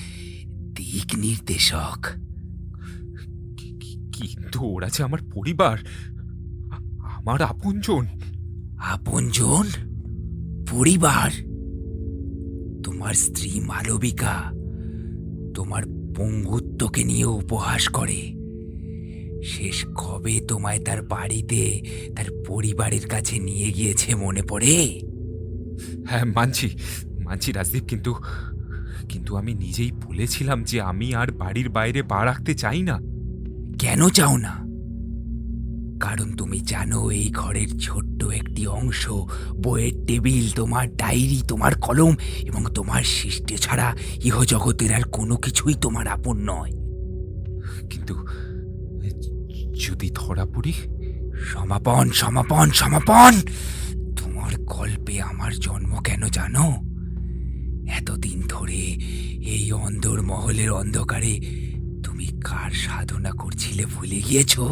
দিক নির্দেশক। কিন্তু ওরা যে আমার পরিবার, আমার আপনজন। আপনজন? পরিবার? তোমার স্ত্রী মালবিকা তোমার পঙ্গুত্বকে নিয়ে উপহাস করে। শেষ কবে তোমায় তার বাড়িতে তার পরিবারের কাছে নিয়ে গিয়েছে মনে পড়ে? হ্যাঁ, মানছি মানছি রাজদীপ, কিন্তু কিন্তু আমি নিজেই বলেছিলাম যে আমি আর বাড়ির বাইরে পা রাখতে চাই না। কেন চাও না? কারণ তুমি জানো এই ঘরের ছোট্ট একটি অংশ, বইয়ের টেবিল, তোমার ডায়েরি, তোমার কলম এবং তোমার সৃষ্টি ছাড়া ইহজগতের আর কোনো কিছুই তোমার আপন নয়। কিন্তু যদি ধরা পড়ি? সমাপন সমাপন সমাপন। তোমার গল্পে আমার জন্ম কেন জানো? এতদিন ধরে এই অন্দর মহলের অন্ধকারে তুমি কার সাধনা করছিলে ভুলে গিয়েছো?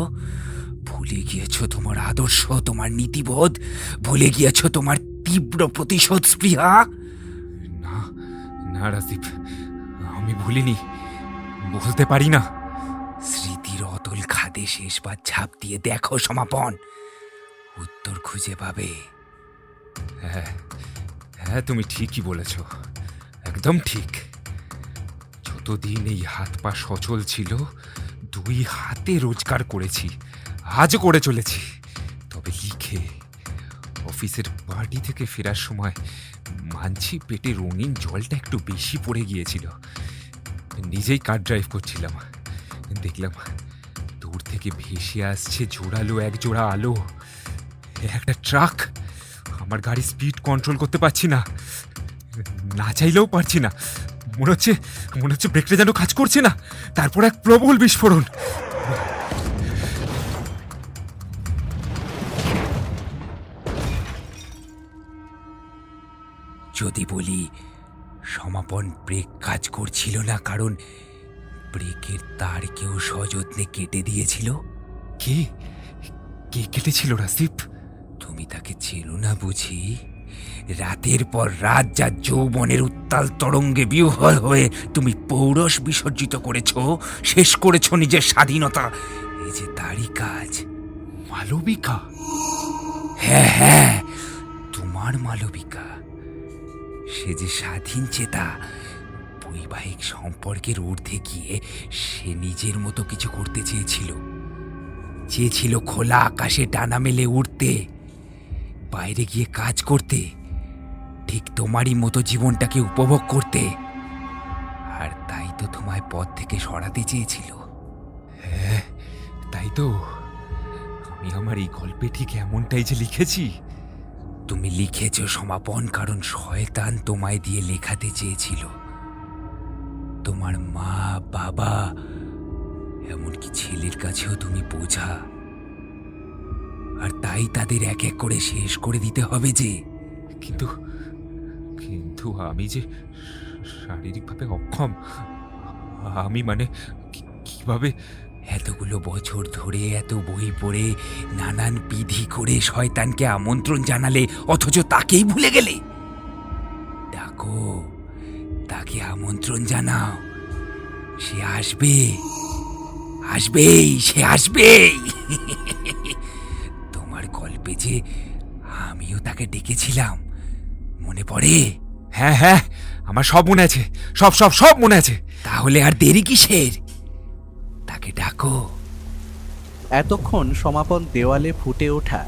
ভুলে গিয়েছো তোমার আদর্শ, তোমার নীতিবোধ? ভুলে গিয়েছো তোমার তীব্র প্রতিশোধ স্পৃহা? না না রাজদীপ, আমি ভুলিনি, বলতে পারি না। স্মৃতির অতল খাদে শেষবার ঝাঁপ দিয়ে দেখো সমাপন, উত্তর খুঁজে পাবে। হ্যাঁ হ্যাঁ, তুমি ঠিকই বলেছ, একদম ঠিক। যতদিন এই হাত পা সচল ছিল, দুই হাতে রোজগার করেছি, আজও করে চলেছি। তবে লিখে অফিসের পার্টি থেকে ফেরার সময় মানছি পেটে রঙিন জলটা একটু বেশি পড়ে গিয়েছিল। নিজেই কার ড্রাইভ করছিলাম, দেখলাম দূর থেকে ভেসে আসছে জোরালো এক জোড়া আলো, একটা ট্রাক। আমার গাড়ি স্পিড কন্ট্রোল করতে পারছি না, না চাইলেও পারছি না। মনে হচ্ছে ব্রেকটা যেন কাজ করছে না। তারপর এক প্রবল বিস্ফোরণ। যদি বলি সমাপন ব্রেক কাজ করছিল না কারণ ব্রেকের তার কেউ সযত্নে কেটে দিয়েছিল। কে কে কেটেছিল রাজদীপ? তুমি তাকে চেনো না বুঝি? রাতের পর রাত যা যৌবনের উত্তাল তরঙ্গে বিহ্বল হয়ে তুমি পৌরস বিসর্জিত করেছো, শেষ করেছো নিজের স্বাধীনতা, এই যে তারই কাজ। মালবিকা? হ্যাঁ হ্যাঁ, তোমার আমার মালবিকা, সে যে স্বাধীন চেতা, বৈবাহিক সম্পর্কের ঊর্ধ্বে গিয়ে সে নিজের মতো কিছু করতে চেয়েছিল খোলা আকাশে ডানা মেলে উড়তে, বাইরে গিয়ে কাজ করতে, ঠিক তোমারই মতো জীবনটাকে উপভোগ করতে। আর তাই তো তোমায় পথ থেকে সরাতে চেয়েছিল। হ্যাঁ, তাই তো আমি আমার এই গল্পে ঠিক এমনটাই যে লিখেছি। তুমি লিখেছ সমাপন, কারণ শয়তান তোমায় দিয়ে লেখাতে চেয়েছিল। তোমার মা, বাবা, এমনকি ছেলের কাছেও তুমি বোঝা, আর তাই তাদের এক এক করে শেষ করে দিতে হবে যে। কিন্তু কিন্তু আমি যে শারীরিকভাবে অক্ষম, আমি মানে কিভাবে? এতগুলো বছর ধরে এত বই পড়ে নানান বিধি করে শয়তানকে আমন্ত্রণ জানালে, অথচ তাকেই ভুলে গেলে। ডাকো, তাকে আমন্ত্রণ জানাও, সে আসবেই, সে আসবেই। তোমার গল্পে যে আমিও তাকে ডেকেছিলাম, মনে পড়ে? হ্যাঁ হ্যাঁ, আমার সব মনে আছে, সব সব সব মনে আছে। তাহলে আর দেরি কিসের? তাকে ডাকো। এতক্ষণ সমাপন দেওয়ালে ফুটে ওঠা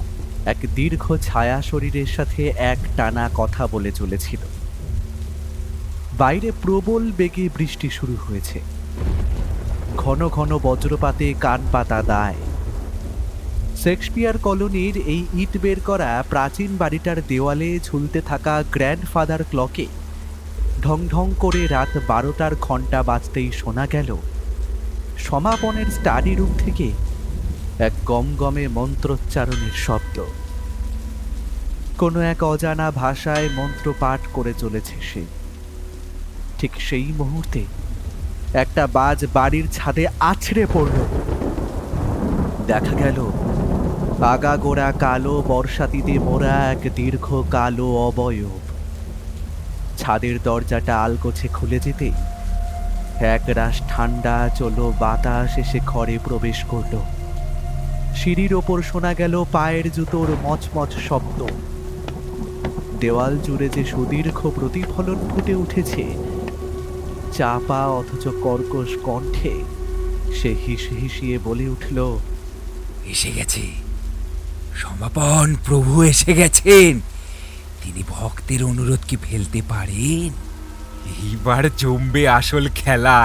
এক দীর্ঘ ছায়া শরীরের সাথে এক টানা কথা বলে চলেছিল। বাইরে প্রবল বেগে বৃষ্টি শুরু হয়েছে। ঘন ঘন বজ্রপাতে কান পাতা দায়। শেক্সপিয়ার কলোনির এই ইট বের করা প্রাচীন বাড়িটার দেওয়ালে ঝুলতে থাকা গ্র্যান্ডফাদার ক্লকে ঢং ঢং করে রাত 12টার ঘণ্টা বাজতেই শোনা গেল সমাপনের স্টাডি রুম থেকে এক গমগমে মন্ত্রোচ্চারণের শব্দ। কোনো এক অজানা ভাষায় মন্ত্র পাঠ করে চলেছে সে। ঠিক সেই মুহূর্তে একটা বাজ বাড়ির ছাদে আছড়ে পড়ল। দেখা গেল আগাগোড়া কালো বর্ষাতিতে মোড়া এক দীর্ঘ কালো অবয়ব। ছাদের দরজাটা আলগোছে খুলে যেতে একরাশ ঠান্ডা চলো বাতাস এসে ঘরে প্রবেশ করল। সিঁড়ির ওপর শোনা গেল পায়ের জুতোর মচমচ শব্দ। দেওয়াল জুড়ে যে সুদীর্ঘ প্রতিফলন ফুটে উঠেছে, চাপা অথচ কর্কশ কণ্ঠে সে হিসিয়ে বলে উঠল, এসে গেছে সমাপন, প্রভু এসে গেছেন। তিনি ভক্তের অনুরোধ কি ফেলতে পারেন? এইবার জমবে আসল খেলা,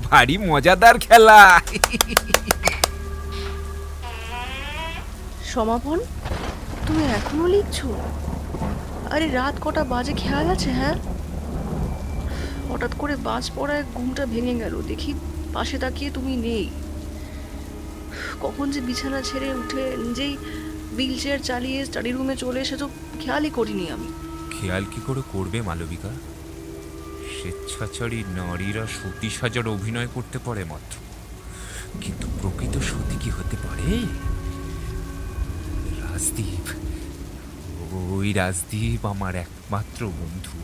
ভারী মজাদার খেলা। সমাপন, তুমি এখনো লিখছো? আরে রাত কটা বাজে খেয়াল আছে? হ্যাঁ, হঠাৎ করে বাজ পড়ায় ঘুমটা ভেঙে গেল, দেখি পাশে তাকিয়ে তুমি নেই। কখন যে বিছানা ছেড়ে উঠে নিজেই হুইল চেয়ার চালিয়ে স্টাডি রুমে চলে এসে তো খেয়ালই করিনি আমি। খেয়াল কি করে করবে মালবিকা? স্বেচ্ছাচারী নারীরা সতী সাজার অভিনয় করতে পারে মাত্র, কিন্তু প্রকৃত সতী কি হতে পারে? রাজদীপ, ওই রাজদীপ আমার একমাত্র বন্ধু,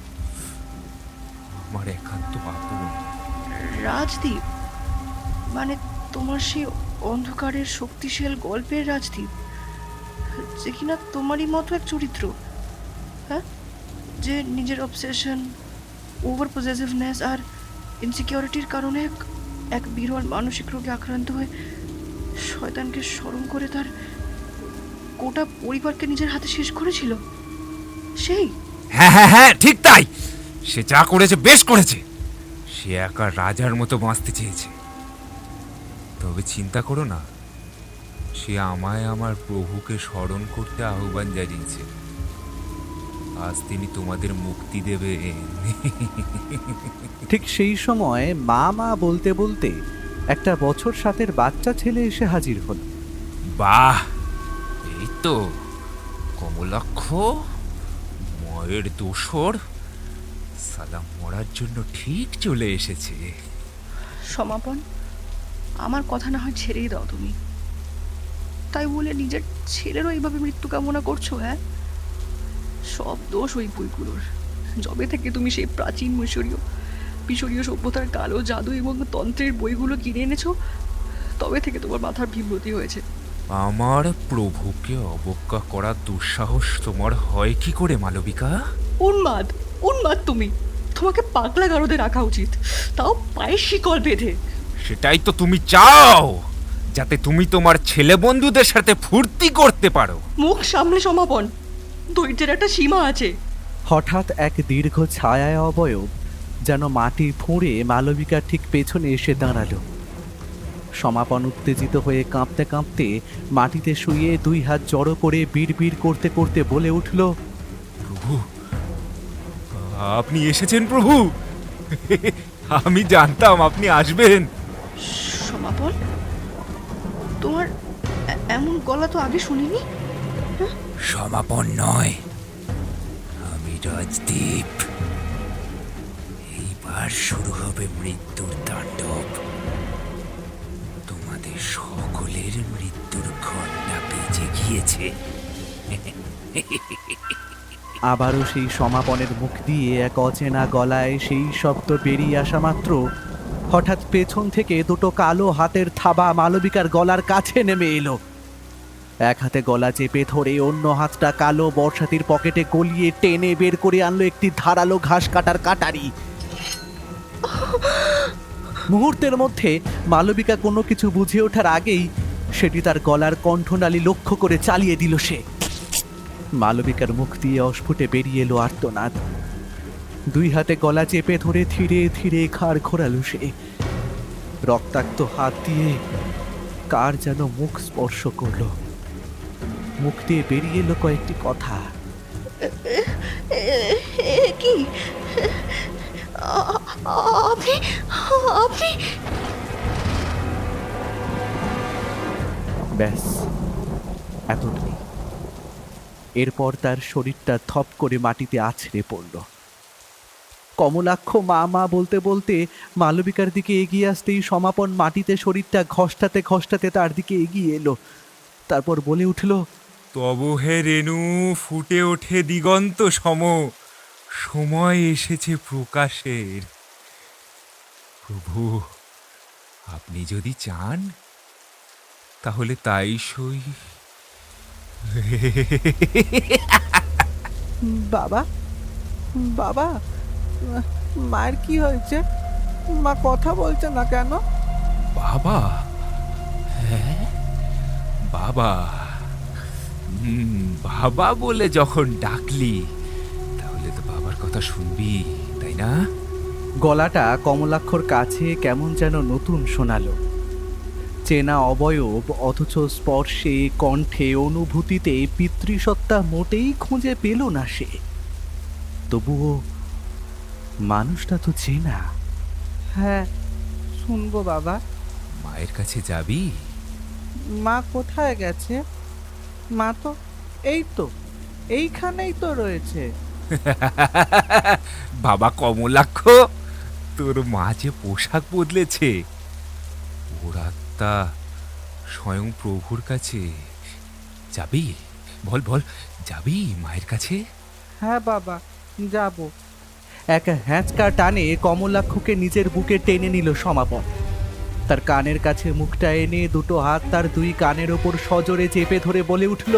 আমার একান্ত আপন। রাজদীপ মানে তোমার সেই অন্ধকারের শক্তিশাল গল্পের রাজদীপ, যে কিনা তোমারই মতো এক চরিত্র? হ্যাঁ, যে নিজের অবসেশন, ওভার পজেসিভনেস আর ইনসিকিউরিটির কারণে এক বিরল মানসিক রোগে আক্রান্ত হয়ে শয়তানকে স্মরণ করে তার গোটা পরিবারকে নিজের হাতে শেষ করেছিল সেই? হ্যাঁ হ্যাঁ হ্যাঁ, ঠিক তাই। সে যা করেছে বেশ করেছে। সে একা রাজার মতো বাঁচতে চেয়েছে। তবে চিন্তা করো না, সে আমায় আমার প্রভুকে স্মরণ করতে আহ্বান জানিয়েছে। আজ তিনি তোমাদের মুক্তি দেবেন। ঠিক সেই সময় মা মা বলতে বলতে একটা বছর 7-এর বাচ্চা ছেলে এসে হাজির হল। বাহ, এই তো কমলাক্ষ, মায়ের দোসর, সালাম মরার জন্য ঠিক চলে এসেছে। সমাপন, আমার কথা না হয় ছেড়েই দাও তুমি। তাই বলে নিজের ছেলেরও এইভাবে মৃত্যু কামনা করছো? হ্যাঁ, সব দোষ ওই বইগুলোর। যবে থেকে তুমি সেই প্রাচীন মিশরীয় সভ্যতার কালো জাদু এবং তন্ত্রের বইগুলো কিনে এনেছো, তবে থেকে তোমার মাথার বিভ্রতি হয়েছে। আমার প্রভুকে অবজ্ঞা করার দুঃসাহস তোমার হয় কি করে মালবিকা? উন্মাদ, উন্মাদ তুমি। তোমাকে পাগলা গারদে রাখা উচিত, তাও পায়ে শিকল বেঁধে। সেটাই তো তুমি চাও, যাতে তুমি তোমার ছেলে বন্ধুদের সাথে ফুর্তি করতে পারো। মুখ সামলে সমাপন, ধৈর্যের একটা সীমা আছে। হঠাৎ এক দীর্ঘ ছায়ায় অবয়ব যেন মাটি ফুঁড়ে মালবিকার ঠিক পেছনে এসে দাঁড়ালো। সমাপন উত্তেজিত হয়ে কাঁপতে কাঁপতে মাটিতে শুয়ে দুই হাত জড়ো করে বিড়বিড় করতে করতে বলে উঠল, প্রভু, আপনি এসেছেন প্রভু। আমি জানতাম আপনি আসবেন। সমাপন, তোমার এমন গলা তো আগে শুনিনি। সমাপন নয়, আমি রাজদীপ। এইবার শুরু হবে মৃত্যুর তাণ্ডব। তোমাদের সকলের মৃত্যুর ঘটনা বেজে গিয়েছে। আবারও সেই সমাপনের মুখ দিয়ে এক অচেনা গলায় সেই শব্দ বেরিয়ে আসা মাত্র হঠাৎ পেছন থেকে দুটো কালো হাতের থাবা মালবিকার গলার কাছে নেমে এলো। এক হাতে গলা চেপে ধরে অন্য হাতটা কালো বর্ষাতির পকেটে গলিয়ে টেনে বের করে আনলো একটি ধারালো ঘাস কাটার কাটারি। মুহূর্তের মধ্যে মালবিকা কোনো কিছু বুঝে ওঠার আগেই সেটি তার গলার কণ্ঠনালী লক্ষ্য করে চালিয়ে দিল সে। মালবিকার মুখ দিয়ে অস্ফুটে বেরিয়ে এলো আর্তনাদ। দুই হাতে গলা চেপে ধরে ধীরে ধীরে ঘাড় ঘোরালো সে। রক্তাক্ত হাত দিয়ে কার যেন মুখ স্পর্শ করলো। মুখ দিয়ে বেরিয়ে এলো কয়েকটি কথা। কি আপনি আপনি ব্যাস এতটাই। এরপর তার শরীরটা থপ করে মাটিতে আছড়ে পড়ল। কমলাক্ষ মা মা বলতে বলতে মালবিকার দিকে এগিয়ে আসতেই সমাপন মাটিতে শরীরটা ঘষ্টাতে ঘষ্টাতে তার দিকে এগিয়ে এলো। তারপর বলে উঠল, তব হে রেণু, ফুটে ওঠে দিগন্ত সম, সময় এসেছে প্রকাশের। প্রভু, আপনি যদি চান তাহলে তাই সই। বাবা বাবা, মায়ের কি হয়েছে? মা কথা বলছে না কেন? বাবা? হ্যাঁ, বাবা। বাবা বলে যখন ডাকলি, তাহলে তো বাবার কথা শুনবি, তাই না? গলাটা কমলাক্ষর কাছে কেমন যেন নতুন শোনালো। চেনা অবয়ব, অথচ স্পর্শে, কণ্ঠে, অনুভূতিতে পিতৃসত্তা মোটেই খুঁজে পেল না সে। তবুও মানুষটা তো চেনা। হ্যাঁ, শুনবো বাবা। মায়ের কাছে যাবি? মা কোথায় গেছে? মা তো এইখানেই তো রয়েছে। বাবা কমলাক্ষ, তোর মা যে পোশাক বদলেছে, ওর আত্মা স্বয়ং প্রভুর কাছে। যাবি? বল বল, যাবি মায়ের কাছে? হ্যাঁ বাবা, যাব। এক হ্যাঁচকা টানে কমলাক্ষকে নিজের বুকে টেনে নিল সমাপন। তার কানের কাছে মুখটা এনে দুটো হাত তার দুই কানের ওপর সজোরে চেপে ধরে বলে উঠল,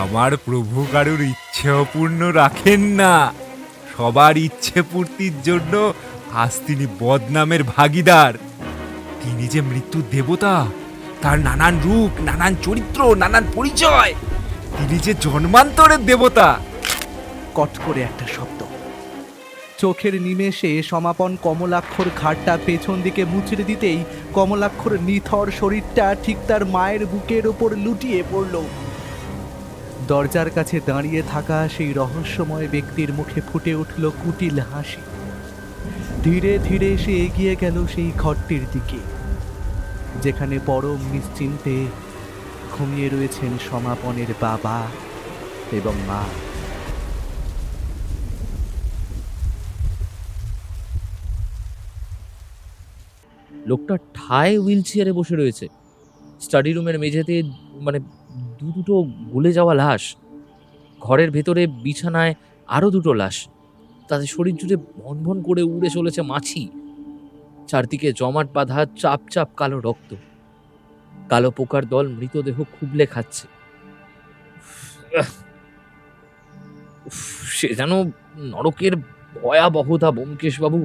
আমার প্রভু কারুর ইচ্ছে অপূর্ণ রাখেন না। সবার ইচ্ছে পূর্তির জন্য আজ তিনি বদনামের ভাগীদার। তিনি যে মৃত্যুর দেবতা, তার নানান রূপ, নানান চরিত্র, নানান পরিচয়। তিনি যে জন্মান্তরের দেবতা। কট করে একটা শব্দ। চোখের নিমেষে সমাপন কমলাক্ষর ঘাটটা পেছন দিকে মুচড়ে দিতেই কমলাক্ষর নিথর শরীরটা ঠিক তার মায়ের বুকের ওপর লুটিয়ে পড়ল। দরজার কাছে দাঁড়িয়ে থাকা সেই রহস্যময় ব্যক্তির মুখে ফুটে উঠল কুটিল হাসি। ধীরে ধীরে সে এগিয়ে গেল সেই ঘরটির দিকে, যেখানে পরম নিশ্চিন্তে ঘুমিয়ে রয়েছেন সমাপনের বাবা এবং মা। লোকটা ঠায় হুইল চেয়ারে বসে রয়েছে। স্টাডি রুমের মেঝেতে মানে দুটো গলে যাওয়া লাশ। ঘরের ভেতরে বিছানায় আরও দুটো লাশ। তাদের শরীর জুড়ে ভনভন করে উড়ে চলেছে মাছি। চারদিকে জমাট বাঁধা চাপ চাপ কালো রক্ত। কালো পোকার দল মৃতদেহ খুবলে খাচ্ছে। উফ, সে যেন নরকের ভয়াবহতা ব্যোমকেশ বাবু।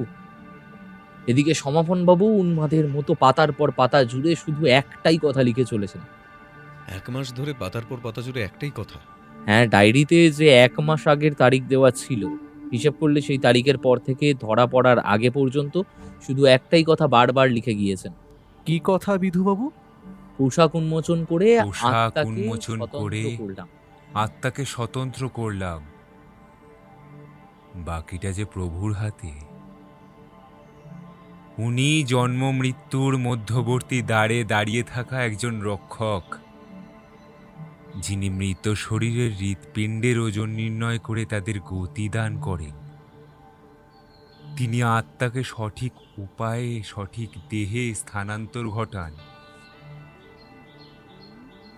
এদিকে সমাপন বাবু উন্মাদের মতো পাতার পর পাতা জুড়ে শুধু একটাই কথা লিখে চলেছেন। 1 মাস ধরে পাতার পর পাতা জুড়ে একটাই কথা? হ্যাঁ, ডায়েরিতে যে 1 মাস আগের তারিখ দেওয়া ছিল, হিসেব করলে সেই তারিখের পর থেকে ধরা পড়ার আগে পর্যন্ত শুধু একটাই কথা বারবার লিখে গিয়েছেন। কি কথা বিধুবাবু? পোশাক উন্মোচন করে পোশাক আত্মাকে উন্মোচন স্বতন্ত্র করে করলাম। আত্মাকে স্বতন্ত্র করলাম, বাকিটা যে প্রভুর হাতে। উনি জন্ম মৃত্যুর মধ্যবর্তী দ্বারে দাঁড়িয়ে থাকা একজন রক্ষক, যিনি মৃত শরীরের হৃৎপিণ্ডের ওজন নির্ণয় করে তাদের গতি দান করেন। তিনি আত্মাকে সঠিক উপায়ে সঠিক দেহে স্থানান্তর ঘটান।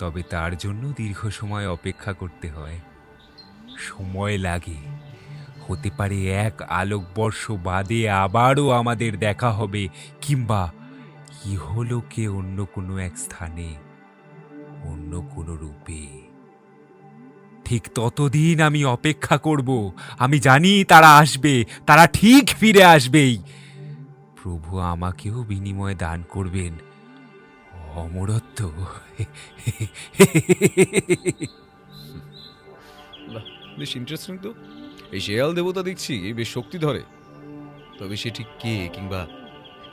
তবে তার জন্য দীর্ঘ সময় অপেক্ষা করতে হয়, সময় লাগে। হতে পারে 1 আলোকবর্ষ বাদে আবারও আমাদের দেখা হবে, কিংবা ইহলোকে অন্য কোনো এক স্থানে, অন্য কোনো রূপে। ঠিক ততদিন আমি অপেক্ষা করব। আমি জানি তারা আসবে, তারা ঠিক ফিরে আসবেই। প্রভু আমাকেও বিনিময়ে দান করবেন অমরত্ব। বেশ ইন্টারেস্টিং তো। এই শেয়াল দেবতা দেখছি বেশ শক্তি ধরে। তবে সে ঠিক কে, কিংবা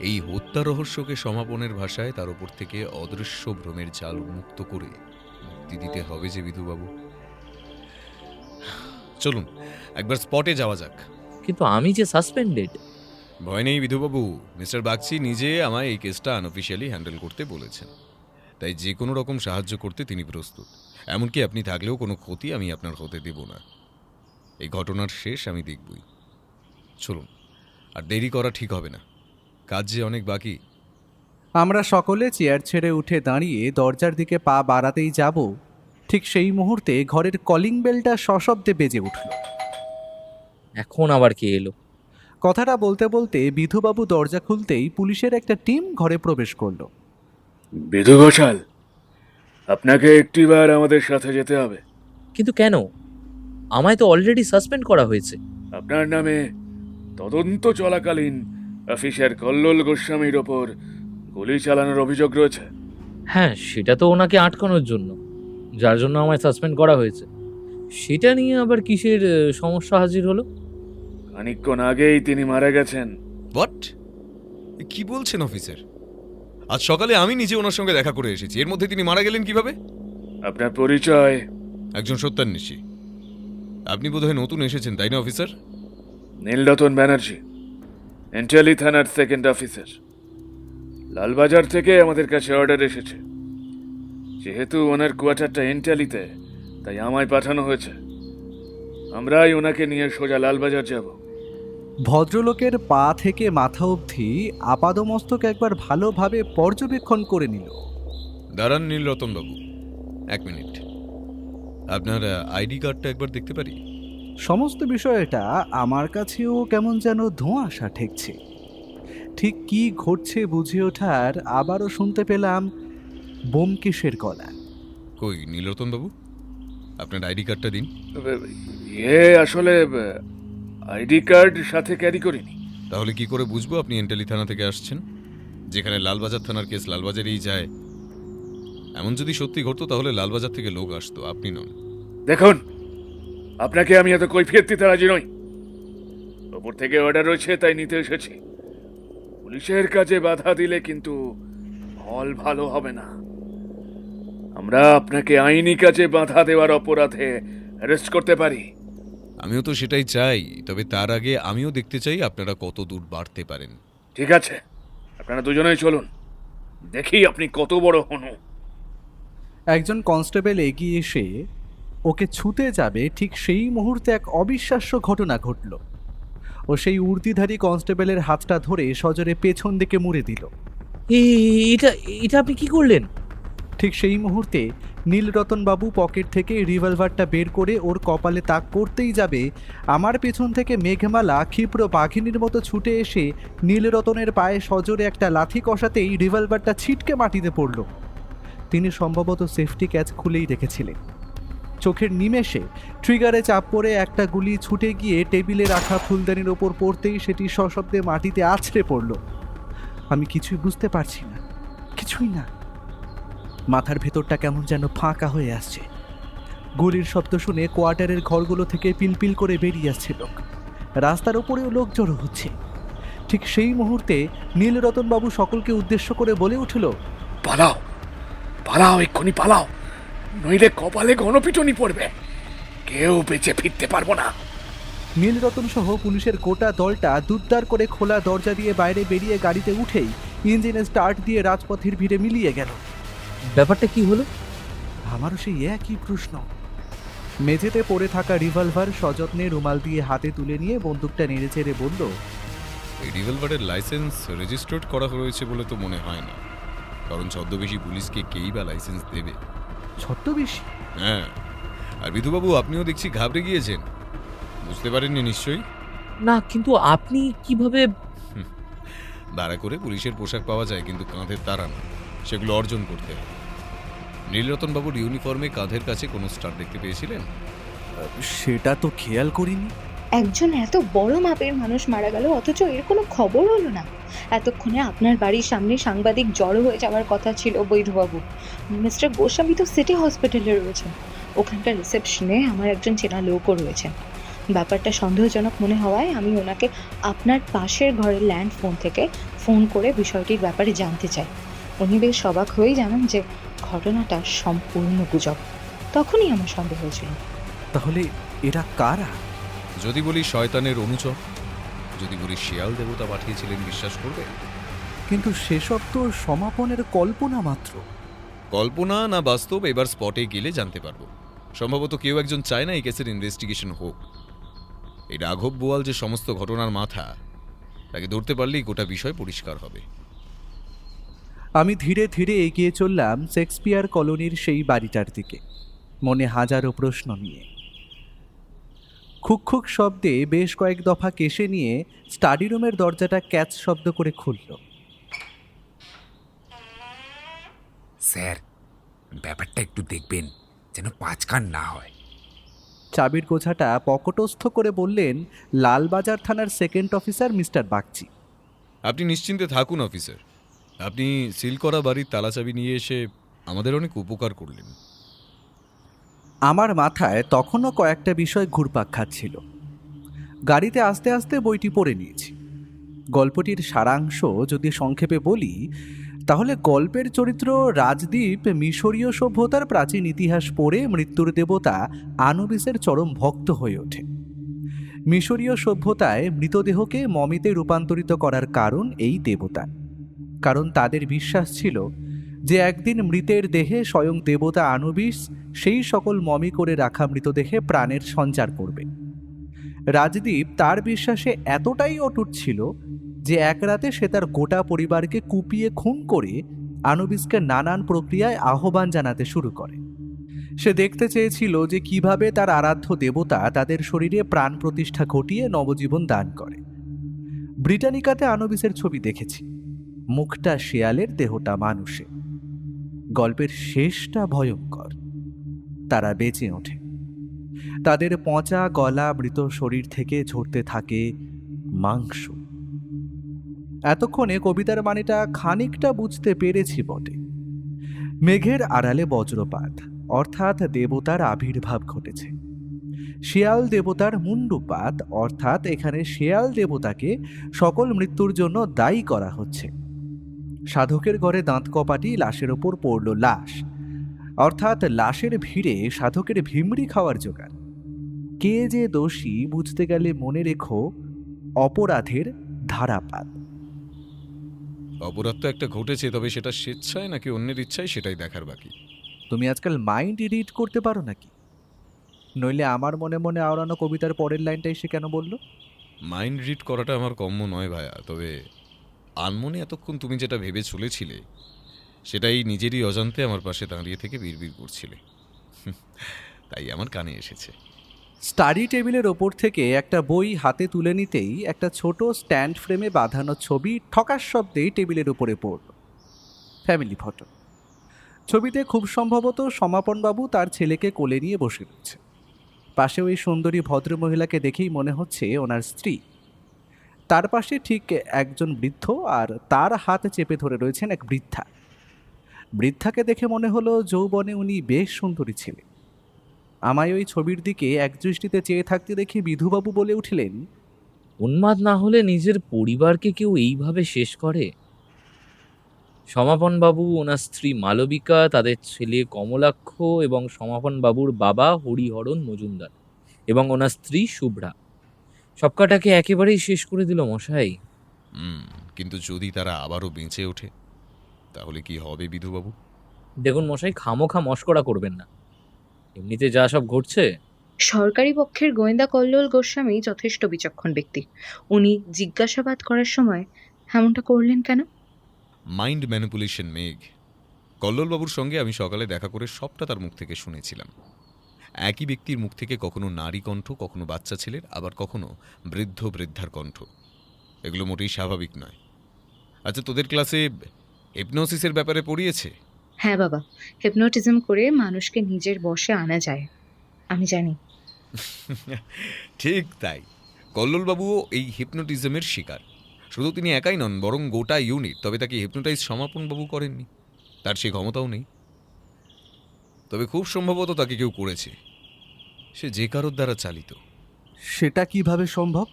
এই হত্যা রহস্যকে সমাপনের ভাষায় তার উপর থেকে অদৃশ্য ভ্রমের জাল মুক্ত করে মুক্তি দিতে হবে যে বিধুবাবু। চলুন একবার স্পটে যাওয়া যাক। কিন্তু আমি যে সাসপেন্ডেড। ভয় নেই বিধুবাবু, মিস্টার বাগচি নিজে আমায় এই কেসটা আনঅফিসিয়ালি হ্যান্ডেল করতে বলেছেন, তাই যে কোনো রকম সাহায্য করতে তিনি প্রস্তুত। এমনকি আপনি থাকলেও কোনো ক্ষতি আমি আপনার হতে দেব না। এই ঘটনার শেষ আমি দেখবই। চলুন, আর দেরি করা ঠিক হবে না, কাজ যে অনেক বাকি। আমরা সকলে চেয়ার ছেড়ে উঠে দাঁড়িয়ে দরজার দিকে পা বাড়াতেই যাব, ঠিক সেই মুহূর্তে ঘরের কলিং বেলটা সশব্দে বেজে উঠল। এখন আবার কে এলো? কথাটা বলতে বলতে বিধুবাবু দরজা খুলতেই পুলিশের একটা টিম ঘরে প্রবেশ করলো। বিধু ঘোষাল, আপনাকে একটিবার আমাদের সাথে যেতে হবে। কিন্তু কেন? আমায় তো অলরেডি সাসপেন্ড করা হয়েছে। আপনার নামে তদন্ত চলাকালীন অফিসার কল্লোল গোস্বামীর ওপর গুলি চালানোর অভিযোগ রয়েছে। হ্যাঁ, সেটা তো ওনাকে আটকানোর জন্য, যার জন্য আমায় সাসপেন্ড করা হয়েছে। সেটা নিয়ে আবার কিসের সমস্যা হাজির হলো? খানিকক্ষণ আগেই তিনি মারা গেছেন। হোয়াট? কি বলছেন অফিসার? আজ সকালে আমি নিজে ওনার সঙ্গে দেখা করে এসেছি, এর মধ্যে তিনি মারা গেলেন কিভাবে? আপনার পরিচয়? একজন সত্যান্বেষী। আপনি বোধহয় নতুন এসেছেন, তাই না অফিসার? নীলরতন ব্যানার্জি, এন্টালি থানার 2nd অফিসার। লালবাজার থেকে আমাদের কাছে অর্ডার এসেছে। যেহেতু ওনার কোয়ার্টারটা এন্টালিতে, তাই আমায় পাঠানো হয়েছে। আমরাই ওনাকে নিয়ে সোজা লালবাজার যাব। ভদ্রলোকের পা থেকে মাথা অবধি আপাদমস্তক একবার ভালোভাবে পর্যবেক্ষণ করে নিল। দাঁড়ান নীলরতন বাবু, 1 মিনিট। আপনার আইডি কার্ডটা একবার দেখতে পারি? সমস্ত বিষয়টা আমার কাছেও কেমন যেন ধোঁয়াশা ঠেকছে। ঠিক কি ঘটছে বুঝে ওঠার আবারও শুনতে পেলাম ব্যোমকেশের গলা। কই নীলরতন বাবু, আপনার আইডি কার্ডটা দিন। আসলে আইডি কার্ড সাথে ক্যারি করিনি। তাহলে কি করে বুঝবো আপনি এন্টালি থানা থেকে আসছেন, যেখানে লালবাজার থানার কেস লালবাজারেই যায়? এমন যদি সত্যি ঘটতো তাহলে লালবাজার থেকে লোক আসতো, আপনি নন। দেখুন, আপনাকে আমি এত কৈফিয়ত দিতে রাজি নই। ওপর থেকে অর্ডার রয়েছে, তাই নিতে এসেছি। পুলিশের কাজে বাধা দিলে কিন্তু ফল ভালো হবে না। আমরা আপনাকে আইনি কাজে বাধা দেওয়ার অপরাধে অ্যারেস্ট করতে পারি। আমিও তো সেটাই চাই, তবে তার আগে আমিও দেখতে চাই আপনারা কত দূর বাড়তে পারেন। ঠিক আছে, আপনারা দুজনেই চলুন, দেখি আপনি কত বড় হনু। একজন কনস্টেবল এগিয়ে এসে ওকে ছুতে যাবে, ঠিক সেই মুহূর্তে এক অবিশ্বাস্য ঘটনা ঘটল। ও সেই উর্দিধারী কনস্টেবলের হাতটা ধরে সজোরে পেছন দিকে মুড়ে দিল। এটা এটা আপনি কি করলেন? ঠিক সেই মুহূর্তে নীলরতনবাবু পকেট থেকে রিভলভারটা বের করে ওর কপালে তাক করতেই যাবে, আমার পেছন থেকে মেঘমালা ক্ষিপ্র বাঘিনীর মতো ছুটে এসে নীলরতনের পায়ে সজোরে একটা লাথি কষাতেই রিভলভারটা ছিটকে মাটিতে পড়ল। তিনি সম্ভবত সেফটি ক্যাচ খুলেই রেখেছিলেন। চোখের নিমেষে ট্রিগারে চাপ পড়ে একটা গুলি ছুটে গিয়ে টেবিলে রাখা ফুলদানির ওপর পড়তেই সেটি সশব্দে মাটিতে আছড়ে পড়ল। আমি কিছুই বুঝতে পারছি না, কিছুই না। মাথার ভেতরটা কেমন যেন ফাঁকা হয়ে আসছে। গুলির শব্দ শুনে কোয়ার্টারের ঘরগুলো থেকে পিলপিল করে বেরিয়ে আসছে লোক। রাস্তার ওপরেও লোক জড়ো হচ্ছে। ঠিক সেই মুহূর্তে নীলরতনবাবু সকলকে উদ্দেশ্য করে বলে উঠল, পালাও, পালাও, এক্ষুনি পালাও, নইলে কপালে গণপিটনি পড়বে, কেউ বেঁচে ফিরতে পারবো না। নীলরতন সহ পুলিশের গোটা দলটা দুদ্দার করে খোলা দরজা দিয়ে বাইরে বেরিয়ে গাড়িতে উঠেই ইঞ্জিনে স্টার্ট দিয়ে রাজপথের ভিড়ে মিলিয়ে গেল। ব্যাপারটা কি হলো? আমারও সেই একই প্রশ্ন। মেঝেতে পড়ে থাকা রিভলভার সযত্নে রুমাল দিয়ে হাতে তুলে নিয়ে বন্দুকটা নেড়ে চেড়ে বলল, এই রিভলভারের লাইসেন্স রেজিস্টার্ড করা হয়েছে বলে তো মনে হয় না, কারণ ছদ্মবেশী পুলিশকে কেই বা লাইসেন্স দেবে? ছদ্মবেশী? হ্যাঁ, আর বিধুবাবু আপনিও দেখছি ঘাবড়ে গিয়েছেন, বুঝতে পারেননি নিশ্চয়ই? না, কিন্তু আপনি কিভাবে? ভাড়া করে পুলিশের পোশাক পাওয়া যায়, কিন্তু কাঁধের তারা না, সেগুলো অর্জন করতে হয়। নীলরতনবাবুর ইউনিফর্মে কাঁধের কাছে কোনো স্টার দেখতে পেয়েছিলেন? সেটা তো খেয়াল করিনি। একজন এত বড় মাপের মানুষ মারা গেল, অথচ এর কোনো খবর হলো না। এতক্ষণে আপনার বাড়ির সামনে সাংবাদিক জড়ো হয়ে যাওয়ার কথা ছিল বৈধবাবু। মিস্টার গোস্বামী তো সিটি হসপিটালে রয়েছেন, ওখানকার রিসেপশনে আমার একজন চেনা লোকও রয়েছেন। ব্যাপারটা সন্দেহজনক মনে হওয়ায় আমি ওনাকে আপনার পাশের ঘরের ল্যান্ড ফোন থেকে ফোন করে বিষয়টির ব্যাপারে জানতে চাই। উনি বেশ অবাক হয়েই জানান যে ঘটনাটা সম্পূর্ণ গুজব। তখনই আমার সন্দেহ হয়েছিল। তাহলে এরা কারা? যদি বলি শয়তানের অনুচর, যদি বলি শিয়াল দেবতা পাঠিয়েছিলেন, বিশ্বাস করবে? কিন্তু সেসব তো সমাপনের কল্পনা মাত্র। কল্পনা না বাস্তব, এবার স্পটে গেলে জানতে পারবো। সম্ভবত কেউ একজন চায় না এই কেসের ইনভেস্টিগেশন হোক। এই রাঘব বোয়াল যে সমস্ত ঘটনার মাথা, তাকে ধরতে পারলেই গোটা বিষয় পরিষ্কার হবে। আমি ধীরে ধীরে এগিয়ে চললাম শেক্সপিয়ার কলোনির সেই বাড়িটার দিকে, মনে হাজারো প্রশ্ন নিয়ে। খুক খুক শব্দে বেশ কয়েক দফা কেশে নিয়ে স্টাডি রুমের দরজাটা ক্যাচ শব্দ করে খুলল। স্যার, ব্যাপারটা একটু দেখবেন যেন পাঁচকান না হয়। চাবির গোছাটা পকটস্থ করে বললেন লালবাজার থানার সেকেন্ড অফিসার মিস্টার বাগচি। আপনি নিশ্চিন্তে থাকুন অফিসার, আপনি সিল করা বাড়ির তালা চাবি নিয়ে এসে আমাদের অনেক উপকার করলেন। আমার মাথায় তখনও কয়েকটা বিষয় ঘুরপাক খাচ্ছিল। গাড়িতে আস্তে আস্তে বইটি পড়ে নিয়েছি। গল্পটির সারাংশ যদি সংক্ষেপে বলি, তাহলে গল্পের চরিত্র রাজদীপ মিশরীয় সভ্যতার প্রাচীন ইতিহাস পড়ে মৃত্যুর দেবতা আনুবিসের চরম ভক্ত হয়ে ওঠে। মিশরীয় সভ্যতায় মৃতদেহকে মমিতে রূপান্তরিত করার কারণ এই দেবতা। কারণ তাদের বিশ্বাস ছিল যে একদিন মৃতের দেহে স্বয়ং দেবতা আনুবিস সেই সকল মমি করে রাখা মৃতদেহে প্রাণের সঞ্চার করবে। রাজদীপ তার বিশ্বাসে এতটাই অটুট ছিল যে এক রাতে সে তার গোটা পরিবারকে কুপিয়ে খুন করে আনুবিসকে নানান প্রক্রিয়ায় আহ্বান জানাতে শুরু করে। সে দেখতে চেয়েছিল যে কিভাবে তার আরাধ্য দেবতা তাদের শরীরে প্রাণ প্রতিষ্ঠা ঘটিয়ে নবজীবন দান করে। ব্রিটানিকাতে আনুবিসের ছবি দেখেছি, মুখটা শেয়ালের, দেহটা মানুষের। গল্পের শেষটা ভয়ঙ্কর। তারা বেঁচে ওঠে, তাদের পচা গলা মৃত শরীর থেকে ঝরতে থাকে মাংস। এতক্ষণে কবিতার মানেটা খানিকটা বুঝতে পেরেছি বটে। মেঘের আড়ালে বজ্রপাত, অর্থাৎ দেবতার আবির্ভাব ঘটেছে। শেয়াল দেবতার মুন্ডুপাত, অর্থাৎ এখানে শেয়াল দেবতাকে সকল মৃত্যুর জন্য দায়ী করা হচ্ছে। সাধকের ঘরে দাঁত কপাটি, লাশের ওপর পড়ল লাশ, অর্থাৎ লাশের ভিড়ে সাধকের ভিমড়ি খাওয়ার জোগাড়। কে যে দোষী বুঝতে গেলে মনে রেখো অপরাধের ধারাপাত। অপরাধ তো একটা ঘটেছে, তবে সেটা স্বেচ্ছায় নাকি অন্যের ইচ্ছায় সেটাই দেখার বাকি। তুমি আজকাল মাইন্ড রিড করতে পারো নাকি? নইলে আমার মনে মনে আওড়ানো কবিতার পরের লাইনটাই সে কেন বলল? মাইন্ড রিড করাটা আমার কম্য নয় ভাইয়া, তবে আনমনে এতক্ষণ তুমি যেটা ভেবে চলেছিলে সেটাই নিজেরই অজান্তে আমার পাশে দাঁড়িয়ে থেকে বিড়বিড় করছিলে, তাই আমার কানে এসেছে। স্টাডি টেবিলের ওপর থেকে একটা বই হাতে তুলে নিতেই একটা ছোট স্ট্যান্ড ফ্রেমে বাঁধানো ছবি ঠকার শব্দেই টেবিলের উপরে পড়ল। Family photo. ছবিতে খুব সম্ভবত সমাপনবাবু তার ছেলেকে কোলে নিয়ে বসে রয়েছে। পাশে ওই সুন্দরী ভদ্রমহিলাকে দেখেই মনে হচ্ছে ওনার স্ত্রী। তার পাশে ঠিক একজন বৃদ্ধ, আর তার হাত চেপে ধরে রয়েছেন এক বৃদ্ধা। বৃদ্ধাকে দেখে মনে হলো যৌবনে উনি বেশ সুন্দরী ছিলেন। আমায় ওই ছবির দিকে একদৃষ্টিতে চেয়ে থাকতে দেখে বিধুবাবু বলে উঠলেন, উন্মাদ না হলে নিজের পরিবারকে কেউ এইভাবে শেষ করে? সমাপন বাবু, ওনার স্ত্রী মালবিকা, তাদের ছেলে কমলাক্ষ এবং সমাপন বাবুর বাবা হরিহরণ মজুমদার এবং ওনার স্ত্রী শুভ্রা, সবকটাকে একেবারেই শেষ করে দিল মশাই। কিন্তু যদি তারা আবারও বেঁচে ওঠে তাহলে কি হবে বিধুবাবু? দেখুন মশাই, খামোখা মস্করা করবেন না। এমনিতে যা সব ঘটছে, সরকারি পক্ষের গোয়েন্দা কল্লোল গোস্বামী যথেষ্ট বিচক্ষণ ব্যক্তি। উনি জিজ্ঞাসাবাদ করার সময় এমনটা করলেন কেন? মাইন্ড ম্যানিপুলেশন মেঘ। কল্লোলবাবুর সঙ্গে আমি সকালে দেখা করে সবটা তার মুখ থেকে শুনেছিলাম। একই ব্যক্তির মুখ থেকে কখনো নারী কণ্ঠ, কখনো বাচ্চা ছেলের, আবার কখনো বৃদ্ধ বৃদ্ধার কণ্ঠ। এগুলো মোটেই স্বাভাবিক নয়। আচ্ছা, তোদের ক্লাসে হিপনোসিসের ব্যাপারে পড়িয়েছে? হ্যাঁ বাবা, হিপনোটিজম করে মানুষকে নিজের বশে আনা যায়, আমি জানি। ঠিক তাই, কল্লোলবাবুও এই হিপনোটিজমের শিকার। শুধু তিনি একাই নন, বরং গোটা ইউনিট। তবে তাকে হিপনোটাইজ সমাপনবাবু করেননি, তার সেই ক্ষমতাও নেই। তবে খুব সম্ভবত তাকে কেউ করেছে, সে যে কারোর দ্বারা চালিত। সেটা কিভাবে সম্ভব?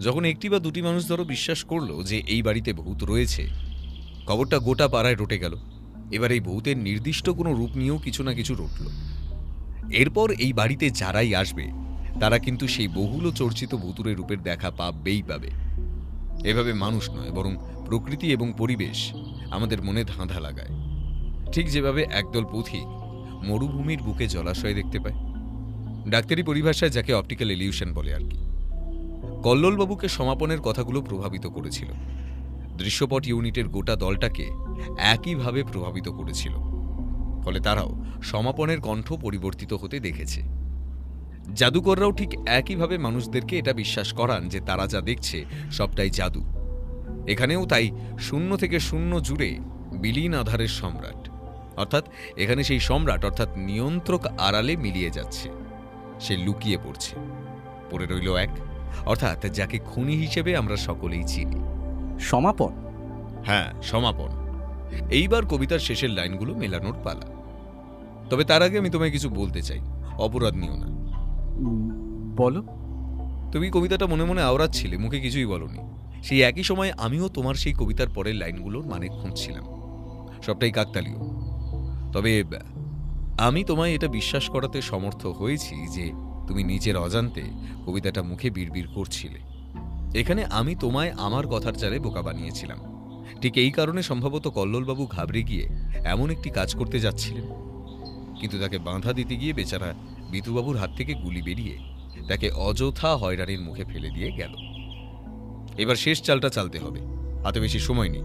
যখন একটি বা দুটি মানুষ ধরো বিশ্বাস করলো যে এই বাড়িতে ভূত রয়েছে, খবরটা গোটা পাড়ায় রটে গেল। এবার এই ভূতের নির্দিষ্ট কোনো রূপ নিয়েও কিছু না কিছু রটল। এরপর এই বাড়িতে যারাই আসবে তারা কিন্তু সেই বহুল চর্চিত ভূতুরের রূপের দেখা পাবেই পাবে। এভাবে মানুষ নয়, বরং প্রকৃতি এবং পরিবেশ আমাদের মনে ধাঁধা লাগায়, ঠিক যেভাবে একদল পথিক মরুভূমির বুকে জলাশয় দেখতে পায়। ডাক্তারি পরিভাষায় যাকে অপটিক্যাল ইলিউশন বলে আর কি। কল্লোলবাবুকে সমাপনের কথাগুলো প্রভাবিত করেছিল। দৃশ্যপট ইউনিটের গোটা দলটাকে একইভাবে প্রভাবিত করেছিল। ফলে তারাও সমাপনের কণ্ঠ পরিবর্তিত হতে দেখেছে। জাদুকররাও ঠিক একইভাবে মানুষদেরকে এটা বিশ্বাস করান যে তারা যা দেখছে সবটাই জাদু। এখানেও তাই শূন্য থেকে শূন্য জুড়ে বিলীন আধারের সম্রাট, অর্থাৎ এখানে সেই সম্রাট অর্থাৎ নিয়ন্ত্রক আড়ালে মিলিয়ে যাচ্ছে। সে লুকিয়ে পড়ছে, পড়ে রইল এক, অর্থাৎ যাকে খুনি হিসেবে আমরা সকলেই চিনি, সমাপন। হ্যাঁ, সমাপন। এইবার কবিতার শেষের লাইনগুলো মেলানোর পালা। তবে তার আগে আমি তোমায় কিছু বলতে চাই, অপরাধ নিও না। বলো। তুমি কবিতাটা মনে মনে আওড়াচ্ছিলে, মুখে কিছুই বলনি। সেই একই সময় আমিও তোমার সেই কবিতার পরের লাইনগুলোর মানে খুঁজছিলাম। সবটাই কাকতালীয়। তবে আমি তোমায় এটা বিশ্বাস করাতে সমর্থ হয়েছি যে তুমি নিজের অজান্তে কবিতাটা মুখে বিড়বিড় করছিলে। এখানে আমি তোমায় আমার কথার চালে বোকা বানিয়েছিলাম। ঠিক এই কারণে সম্ভবত কল্লোলবাবু ঘাবড়ে গিয়ে এমন একটি কাজ করতে যাচ্ছিলেন, কিন্তু তাকে বাঁধা দিতে গিয়ে বেচারা বিধুবাবুর হাত থেকে গুলি বেরিয়ে তাকে অযথা হয়রানির মুখে ফেলে দিয়ে গেল। এবার শেষ চালটা চালতে হবে, হাতে বেশি সময় নেই।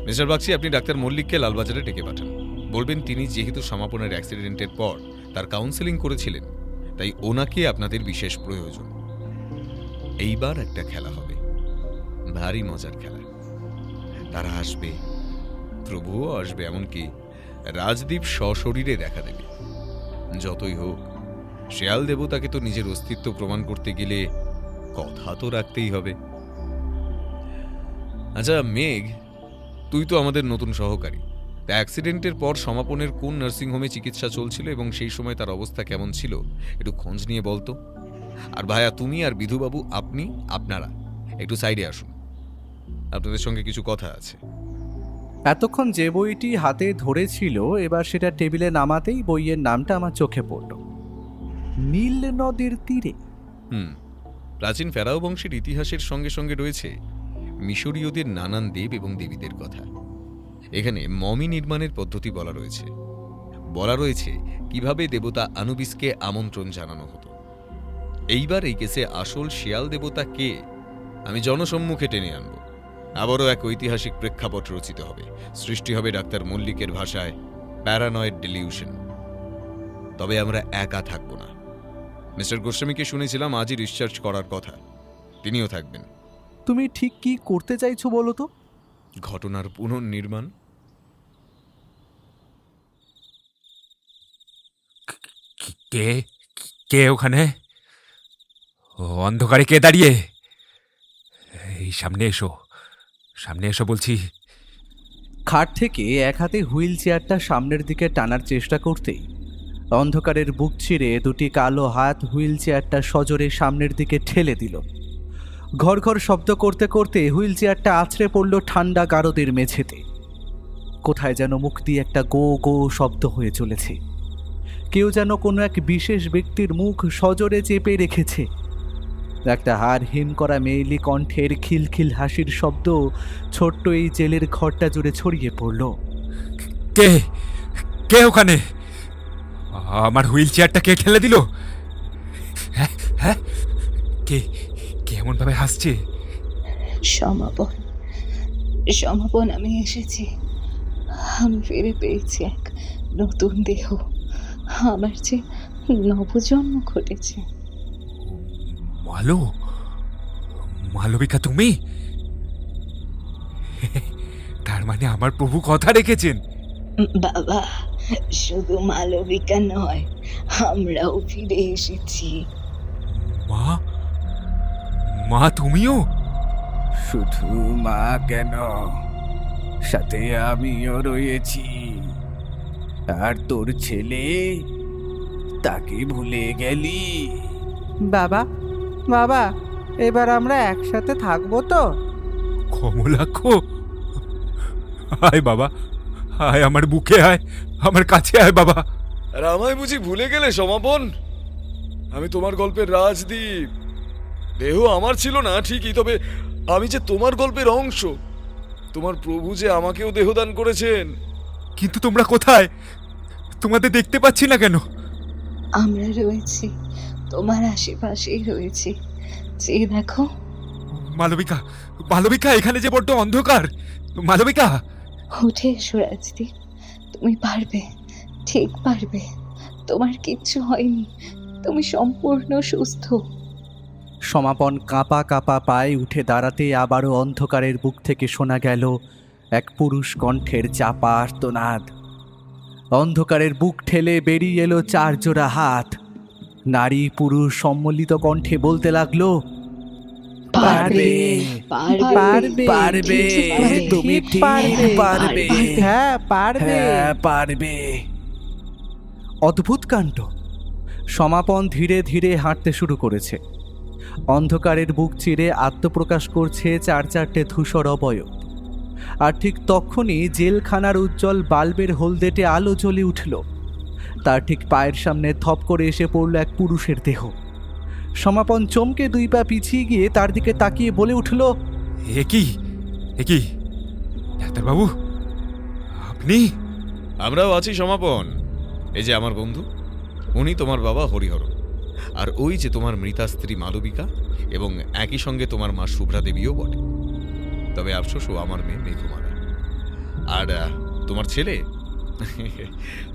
মিস্টার বাগচি, আপনি ডাক্তার মল্লিককে লালবাজারে ডেকে পাঠান। বলবেন তিনি যেহেতু সমাপনের অ্যাক্সিডেন্টের পর তার কাউন্সেলিং করেছিলেন, তাই ওনাকে আপনাদের বিশেষ প্রয়োজন। এইবার একটা খেলা হবে, ভারী মজার খেলা। তারা আসবে, প্রভুও আসবে, এমনকি রাজদীপ সশরীরে দেখা দেবে। যতই হোক, শেয়াল দেবতাকে তো নিজের অস্তিত্ব প্রমাণ করতে গেলে কথা তো রাখতেই হবে। আচ্ছা মেঘ, তুই তো আমাদের নতুন সহকারী। অ্যাক্সিডেন্টের পর সমাপনের কোন নার্সিংহোমে চিকিৎসা চলছিল এবং সেই সময় তার অবস্থা কেমন ছিল একটু খোঁজ নিয়ে বলতো। আর ভাইয়া, তুমি আর বিধুবাবু, আপনারা একটু সাইডে আসুন, আপনাদের সঙ্গে কিছু কথা আছে। এতক্ষণ যে বইটি হাতে ধরেছিল, এবার সেটা টেবিলে নামাতেই বইয়ের নামটা আমার চোখে পড়ল, নীল নদের তীরে। প্রাচীন ফেরাও বংশের ইতিহাসের সঙ্গে সঙ্গে রয়েছে মিশরীয়দের নানান দেব এবং দেবীদের কথা। এখানে মমি নির্মাণের পদ্ধতি বলা রয়েছে কিভাবে দেবতা আনুবিসকে আমন্ত্রণ জানানো হতো। এইবার এই কেসে আসল শেয়াল দেবতা কে আমি জনসম্মুখে টেনে আনব। আবারও এক ঐতিহাসিক প্রেক্ষাপট রচিত হবে, সৃষ্টি হবে ডাক্তার মল্লিকের ভাষায় প্যারানয়েড ডিলিউশন। তবে আমরা একা থাকব না। মিস্টার গোস্বামীকে শুনেছিলাম আজই রিসার্চ করার কথা, তিনিও থাকবেন। তুমি ঠিক কি করতে চাইছো বলো তো? ঘটনার পুনর্নির্মাণ। কে কে ওখানে? অন্ধকারে কে দাঁড়িয়ে? এই সামনে এসো, সামনে এসো বলছি। খাট থেকে এক হাতে হুইল চেয়ারটা সামনের দিকে টানার চেষ্টা করতেই অন্ধকারের বুক চিরে দুটি কালো হাত হুইল চেয়ারটা সজোরে সামনের দিকে ঠেলে দিল। ঘর ঘর শব্দ করতে করতে হুইল চেয়ারটা আছড়ে পড়ল ঠান্ডা গারদের মেঝেতে। কোথায় যেন মুখ দিয়ে একটা গো গো শব্দ হয়ে চলেছে। কেউ যেন কোনো এক বিশেষ ব্যক্তির মুখ সজোরে চেপে রেখেছে। একটা হাড় হিম করা মেয়েলি কণ্ঠের খিলখিল হাসির শব্দ ছোট্ট এই জেলের ঘরটা জুড়ে ছড়িয়ে পড়ল। কে কে ওখানে? আমার হুইল চেয়ারটা কে ঠেলে দিল? হ্যাঁ হ্যাঁ, কে কে এমন ভাবে হাসছে? সমাপন, সমাপন, আমি এসেছি। আমি ফিরে পেয়েছি এক নতুন দেহ। আমার যে নবজন্ম ঘটেছে। মালবিকা, তুমি? তার মানে আমার প্রভু কথা রেখেছেন। বাবা, শুধু মালবিকা নয়, আমরাও ফিরে এসেছি। মা, মা তুমিও? শুধু মা কেন, সাথে আমিও রয়েছি। আর তোর ছেলে, তাকে ভুলে গেলি? বাবা, বাবা, এবার আমরা একসাথে থাকবো তো? কমলাক্ষ, আয় বাবা, আয় আমার বুকে আয়, আমার কাছে আয় বাবা। আর আমায় বুঝি ভুলে গেলে সমাপন? আমি তোমার গল্পের রাজদীপ। দেহ আমার ছিল না ঠিকই, তবে আমি যে তোমার গল্পের অংশ। তোমার প্রভু যে আমাকেও দেহদান করেছেন। কিন্তু তোমরা কোথায়? তোমাদের দেখতে পাচ্ছি না কেন? আমরা রয়েছি, তোমার আশেপাশেই রয়েছি। যে দেখো। মালবিকা, মালবিকা, এখানে যে বড্ড অন্ধকার। মালবিকা, উঠে এসো রাজদীপ, তুমি পারবে, ঠিক পারবে। তোমার কিচ্ছু হয়নি, তুমি সম্পূর্ণ সুস্থ। সমাপন কাঁপা কাঁপা পায়ে উঠে দাঁড়াতে আবারও অন্ধকারের বুক থেকে শোনা গেল এক পুরুষ কণ্ঠের চাপা আর্তনাদ। অন্ধকারের বুক ঠেলে বেরিয়ে এলো 4 জোড়া হাত। নারী পুরুষ সম্মিলিত কণ্ঠে বলতে লাগলো, পারবে, পারবে, পারবে, তুমি ঠিক পারবে, হ্যাঁ পারবে, হ্যাঁ পারবে। অদ্ভুত কাণ্ড। সমাপন ধীরে ধীরে হাঁটতে শুরু করেছে। অন্ধকারের বুক চিরে আত্মপ্রকাশ করছে 4-4টে ধূসর অবয়ব। আর ঠিক তখনই জেলখানার উজ্জ্বল বাল্বের হলদেটে আলো জ্বলে উঠল। তার ঠিক পায়ের সামনে থপ করে এসে পড়ল এক পুরুষের দেহ। সমাপন চমকে 2 পা পিছিয়ে গিয়ে তার দিকে তাকিয়ে বলে উঠল, এ কি ডাক্তারবাবু, আপনি? আমরাও আছি সমাপন। এই যে আমার বন্ধু, উনি তোমার বাবা হরিহরন। আর ওই যে তোমার মৃতা স্ত্রী মালবিকা, এবং একই সঙ্গে তোমার মা শুভ্রা দেবীও বটে। তবে আফসোস, ও আমার মেয়ে মেঘমালা। আর তোমার ছেলে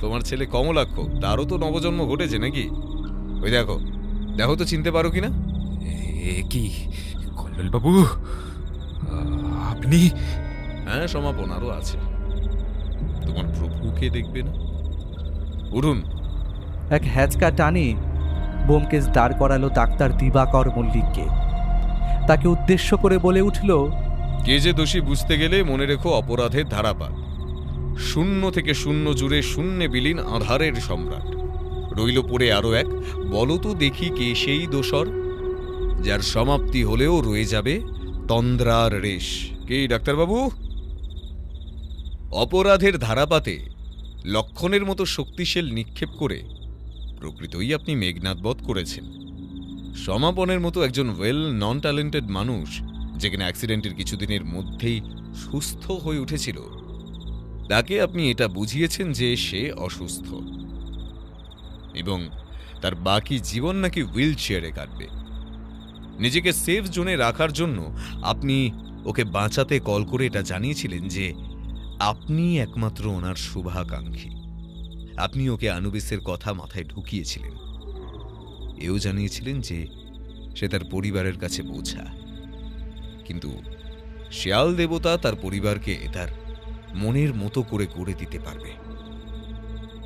তোমার ছেলে কমলাক্ষ, তারও তো নবজন্ম ঘটেছে নাকি? ওই দেখো, দেখো তো চিনতে পারো কিনা? এ কি কল্লোলবাবু, আপনি? হ্যাঁ সমাপন, আরও আছে। তোমার প্রভুকে দেখবে না? উঠুন। এক হ্যাচকা টানে ব্যোমকেশ দাঁড় করালো ডাক্তার দিবাকর মল্লিককে। তাকে উদ্দেশ্য করে বলে উঠল, কে যে দোষী বুঝতে গেলে মনে রেখো অপরাধের ধারাপাত। 0 থেকে 0 জুড়ে শূন্যে বিলীন আধারের সম্রাট। রইল পড়ে আরো এক, বলো তো দেখি কে সেই দোসর, যার সমাপ্তি হলেও রয়ে যাবে তন্দ্রার রেশ। কে ডাক্তারবাবু? অপরাধের ধারাপাতে লক্ষণের মতো শক্তিশাল নিক্ষেপ করে প্রকৃতই আপনি মেঘনাদ বধ করেছেন। সমাপনের মতো একজন ওয়েল নন ট্যালেন্টেড মানুষ, যেখানে অ্যাক্সিডেন্টের কিছুদিনের মধ্যেই সুস্থ হয়ে উঠেছিল, তাকে আপনি এটা বুঝিয়েছেন যে সে অসুস্থ এবং তার বাকি জীবন নাকি হুইল চেয়ারে কাটবে। নিজেকে সেফ জোনে রাখার জন্য আপনি ওকে বাঁচাতে কল করে এটা জানিয়েছিলেন যে আপনি একমাত্র ওনার শুভাকাঙ্ক্ষী। আপনি ওকে আনুবিসের কথা মাথায় ঢুকিয়েছিলেন। এও জানিয়েছিলেন যে সে তার পরিবারের কাছে বোঝা, কিন্তু শেয়াল দেবতা তার পরিবারকে তার মনের মতো করে গড়ে দিতে পারবে।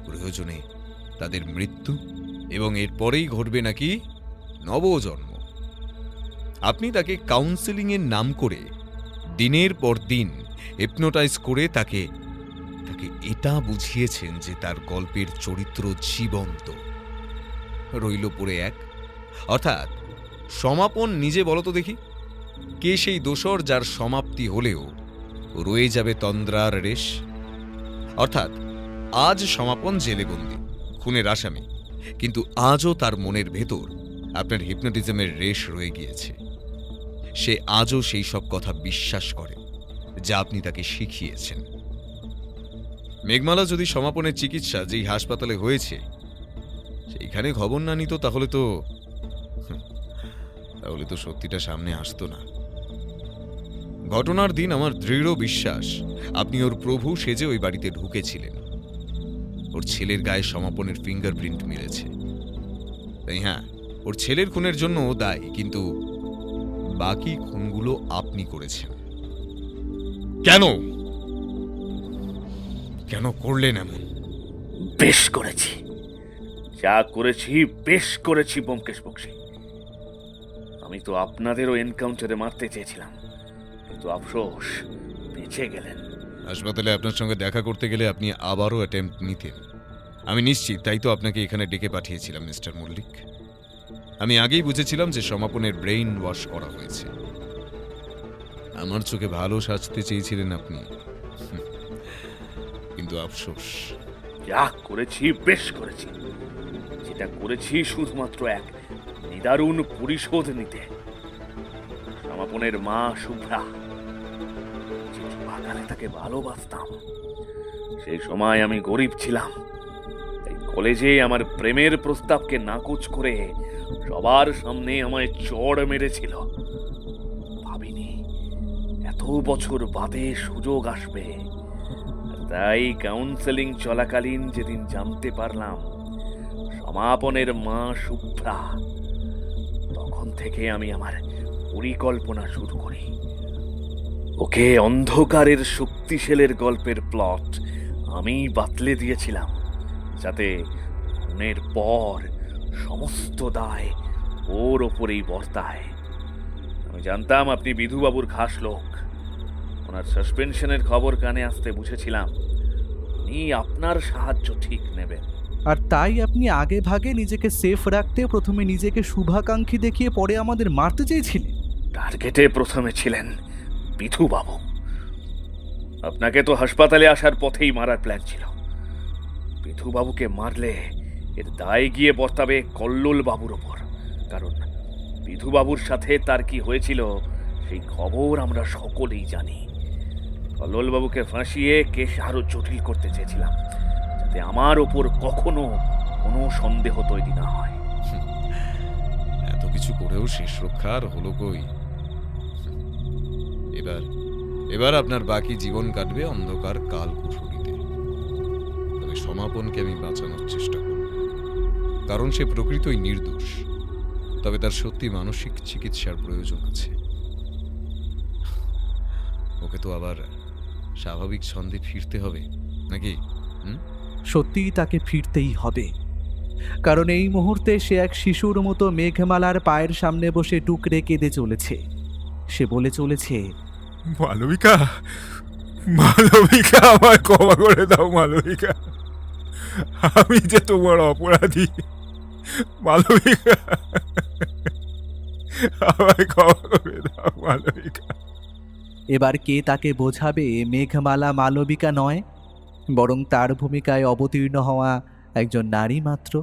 প্রয়োজনে তাদের মৃত্যু, এবং এরপরেই ঘটবে নাকি নবজন্ম। আপনি তাকে কাউন্সেলিংয়ের নাম করে দিনের পর দিন হিপনোটাইজ করে তাকে এটা বুঝিয়েছেন যে তার গল্পের চরিত্র জীবন্ত। রইল পড়ে এক, অর্থাৎ সমাপন। নিজে বলো তো দেখি, কে সেই দোসর যার সমাপ্তি হলেও রয়ে যাবে তন্দ্রার রেশ? অর্থাৎ আজ সমাপন জেলে বন্দী, খুনের আসামি, কিন্তু আজও তার মনের ভেতর আপনার হিপনোটিজমের রেশ রয়ে গিয়েছে। সে আজও সেই সব কথা বিশ্বাস করে যা আপনি তাকে শিখিয়েছেন। মেঘমালা যদি সমাপনের চিকিৎসা যেই হাসপাতালে হয়েছে সেইখানে খবর না নিত, তাহলে তো সত্যিটা সামনে আসতো না। ঘটনার দিন আমার দৃঢ় বিশ্বাস আপনি ওর প্রভু সেজে ওই বাড়িতে ঢুকেছিলেন। ওর ছেলের গায়ে সমাপনের ফিঙ্গারপ্রিন্ট মিলেছে। তাই হ্যাঁ, ওর ছেলের খুনের জন্য ও দায়ী, কিন্তু বাকি খুনগুলো আপনি করেছেন। কেন কেন করলেন এমন? বেশ করেছি, যা করেছি বেশ করেছি ব্যোমকেশ বক্সী। আমি তো আপনাদেরও এনকাউন্টারে মারতে চেয়েছিলাম, কিন্তু আফসোস বেঁচে গেলেন। হাসপাতালে আপনার সঙ্গে দেখা করতে গেলে আপনি আবারও অ্যাটেম্প্ট নিতেন, আমি নিশ্চিত। তাই তো আপনাকে এখানে ডেকে পাঠিয়েছিলাম মিস্টার মল্লিক। আমি আগেই বুঝেছিলাম যে সমাপনের ব্রেইন ওয়াশ করা হয়েছে। আমার চোখে ভালো সাজতে চেয়েছিলেন আপনি, কিন্তু আফসোস। যা করেছি বেশ করেছি, যেটা করেছি শুধুমাত্র এক নিদারুণ পরিশোধ নিতে। সমাপনের মা শুভ্রা, যে যুবাকালে তাকে ভালোবাসতাম, সেই সময় আমি গরিব ছিলাম। তাই কলেজে আমার প্রেমের প্রস্তাবকে নাকচ করে সবার সামনে আমায় চড় মেরেছিল। ভাবিনি এত বছর বাদে সুযোগ আসবে। তাই কাউন্সেলিং চলাকালীন যেদিন জানতে পারলাম সমাপনের মা শুভ্রা, তখন থেকে আমি আমার পরিকল্পনা শুরু করি। ওকে অন্ধকারের শক্তিশালের গল্পের প্লট আমি বাতলে দিয়েছিলাম, যাতে খুনের পর সমস্ত দায় ওর ওপরেই বর্তায়। আমি জানতাম আপনি বিধুবাবুর খাস লোক। ওনার সাসপেনশনের খবর কানে আসতে বুঝেছিলাম উনি আপনার সাহায্য ঠিক নেবেন। আর তাই আপনি আগে ভাগে নিজেকে সেফ রাখতে প্রথমে নিজেকে শুভাকাঙ্ক্ষী দেখিয়ে পরে আমাদের মারতে চেয়েছিলেন। টার্গেটে প্রথমে ছিলেন বিধুবাবু। আপনাকে তো হাসপাতালে আসার পথেই মারার প্ল্যান ছিল। বিধুবাবুকে মারলে এর দায় গিয়ে বর্তাবে কল্লোল বাবুর ওপর, কারণ বিধুবাবুর সাথে তার কি হয়েছিল সেই খবর আমরা সকলেই জানি। কল্লোল বাবুকে ফাঁসিয়ে কেস আরো জটিল করতে চেয়েছিলাম, যাতে আমার ওপর কখনো কোনো সন্দেহ তৈরি না হয়। এত কিছু করেও শেষ রক্ষা আর হলো কই? এবার আপনার বাকি জীবন কাটবে অন্ধকার কাল কুঠুরিতে। তবে সমাপনকে আমি বাঁচানোর চেষ্টা করব, কারণ সে প্রকৃতই নির্দোষ। তবে তার সত্যি মানসিক চিকিৎসার প্রয়োজন আছে। ওকে তো আবার স্বাভাবিক ছন্দে ফিরতে হবে নাকি? সত্যিই তাকে ফিরতেই হবে, কারণ এই মুহূর্তে সে এক শিশুর মতো মেঘমালার পায়ের সামনে বসে টুকরে কেঁদে চলেছে। সে বলে চলেছে, মালবিকা, মালবিকা, আমায় ক্ষমা করে দাও মালবিকা, আমি যে তোমার অপরাধী। মালবিকা, আমায় ক্ষমা করে দাও মালবিকা। এবার কে তাকে বোঝাবে মেঘমালা মালবিকা নয়, বরং তার ভূমিকায় অবতীর্ণ হওয়া একজন নারী মাত্র।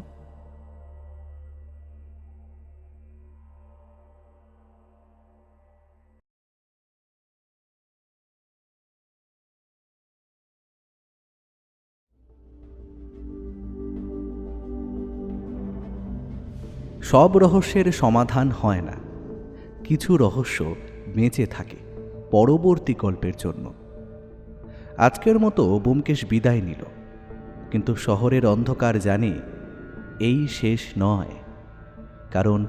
সব রহস্যের সমাধান হয় না, কিছু রহস্য বেঁচে থাকে পরবর্তী গল্পের জন্য। আজকের মতো ব্যোমকেশ বিদায় নিল, কিন্তু শহরের অন্ধকার জানে এই শেষ নয়, কারণ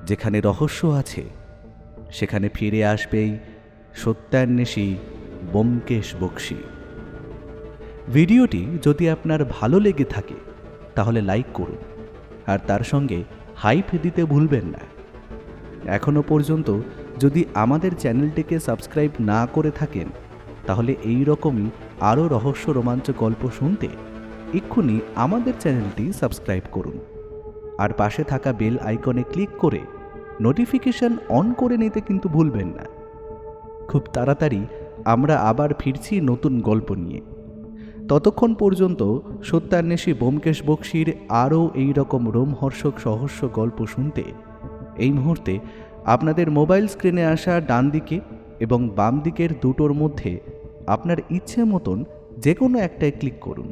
যেখানে রহস্য আছে সেখানে ফিরে আসবেই সত্যান্বেষী ব্যোমকেশ বক্সী। ভিডিওটি যদি আপনার ভালো লেগে থাকে তাহলে লাইক করুন, আর তার সঙ্গে হাইপ দিতে ভুলবেন না। এখনও পর্যন্ত যদি আমাদের চ্যানেলটিকে সাবস্ক্রাইব না করে থাকেন, তাহলে এই রকমই আরও রহস্য রোমাঞ্চ গল্প শুনতে এক্ষুনি আমাদের চ্যানেলটি সাবস্ক্রাইব করুন, আর পাশে থাকা বেল আইকনে ক্লিক করে নোটিফিকেশন অন করে নিতে কিন্তু ভুলবেন না। খুব তাড়াতাড়ি আমরা আবার ফিরছি নতুন গল্প নিয়ে। ততক্ষণ পর্যন্ত সত্যান্বেষী ব্যোমকেশ বক্সির আরও এই রকম রোমহর্ষক সহস্র গল্প শুনতে এই মুহূর্তে আপনাদের মোবাইল স্ক্রিনে আসা ডান দিকে এবং বাম দিকের দুটোর মধ্যে আপনার ইচ্ছে মতন যে কোনো একটায় ক্লিক করুন।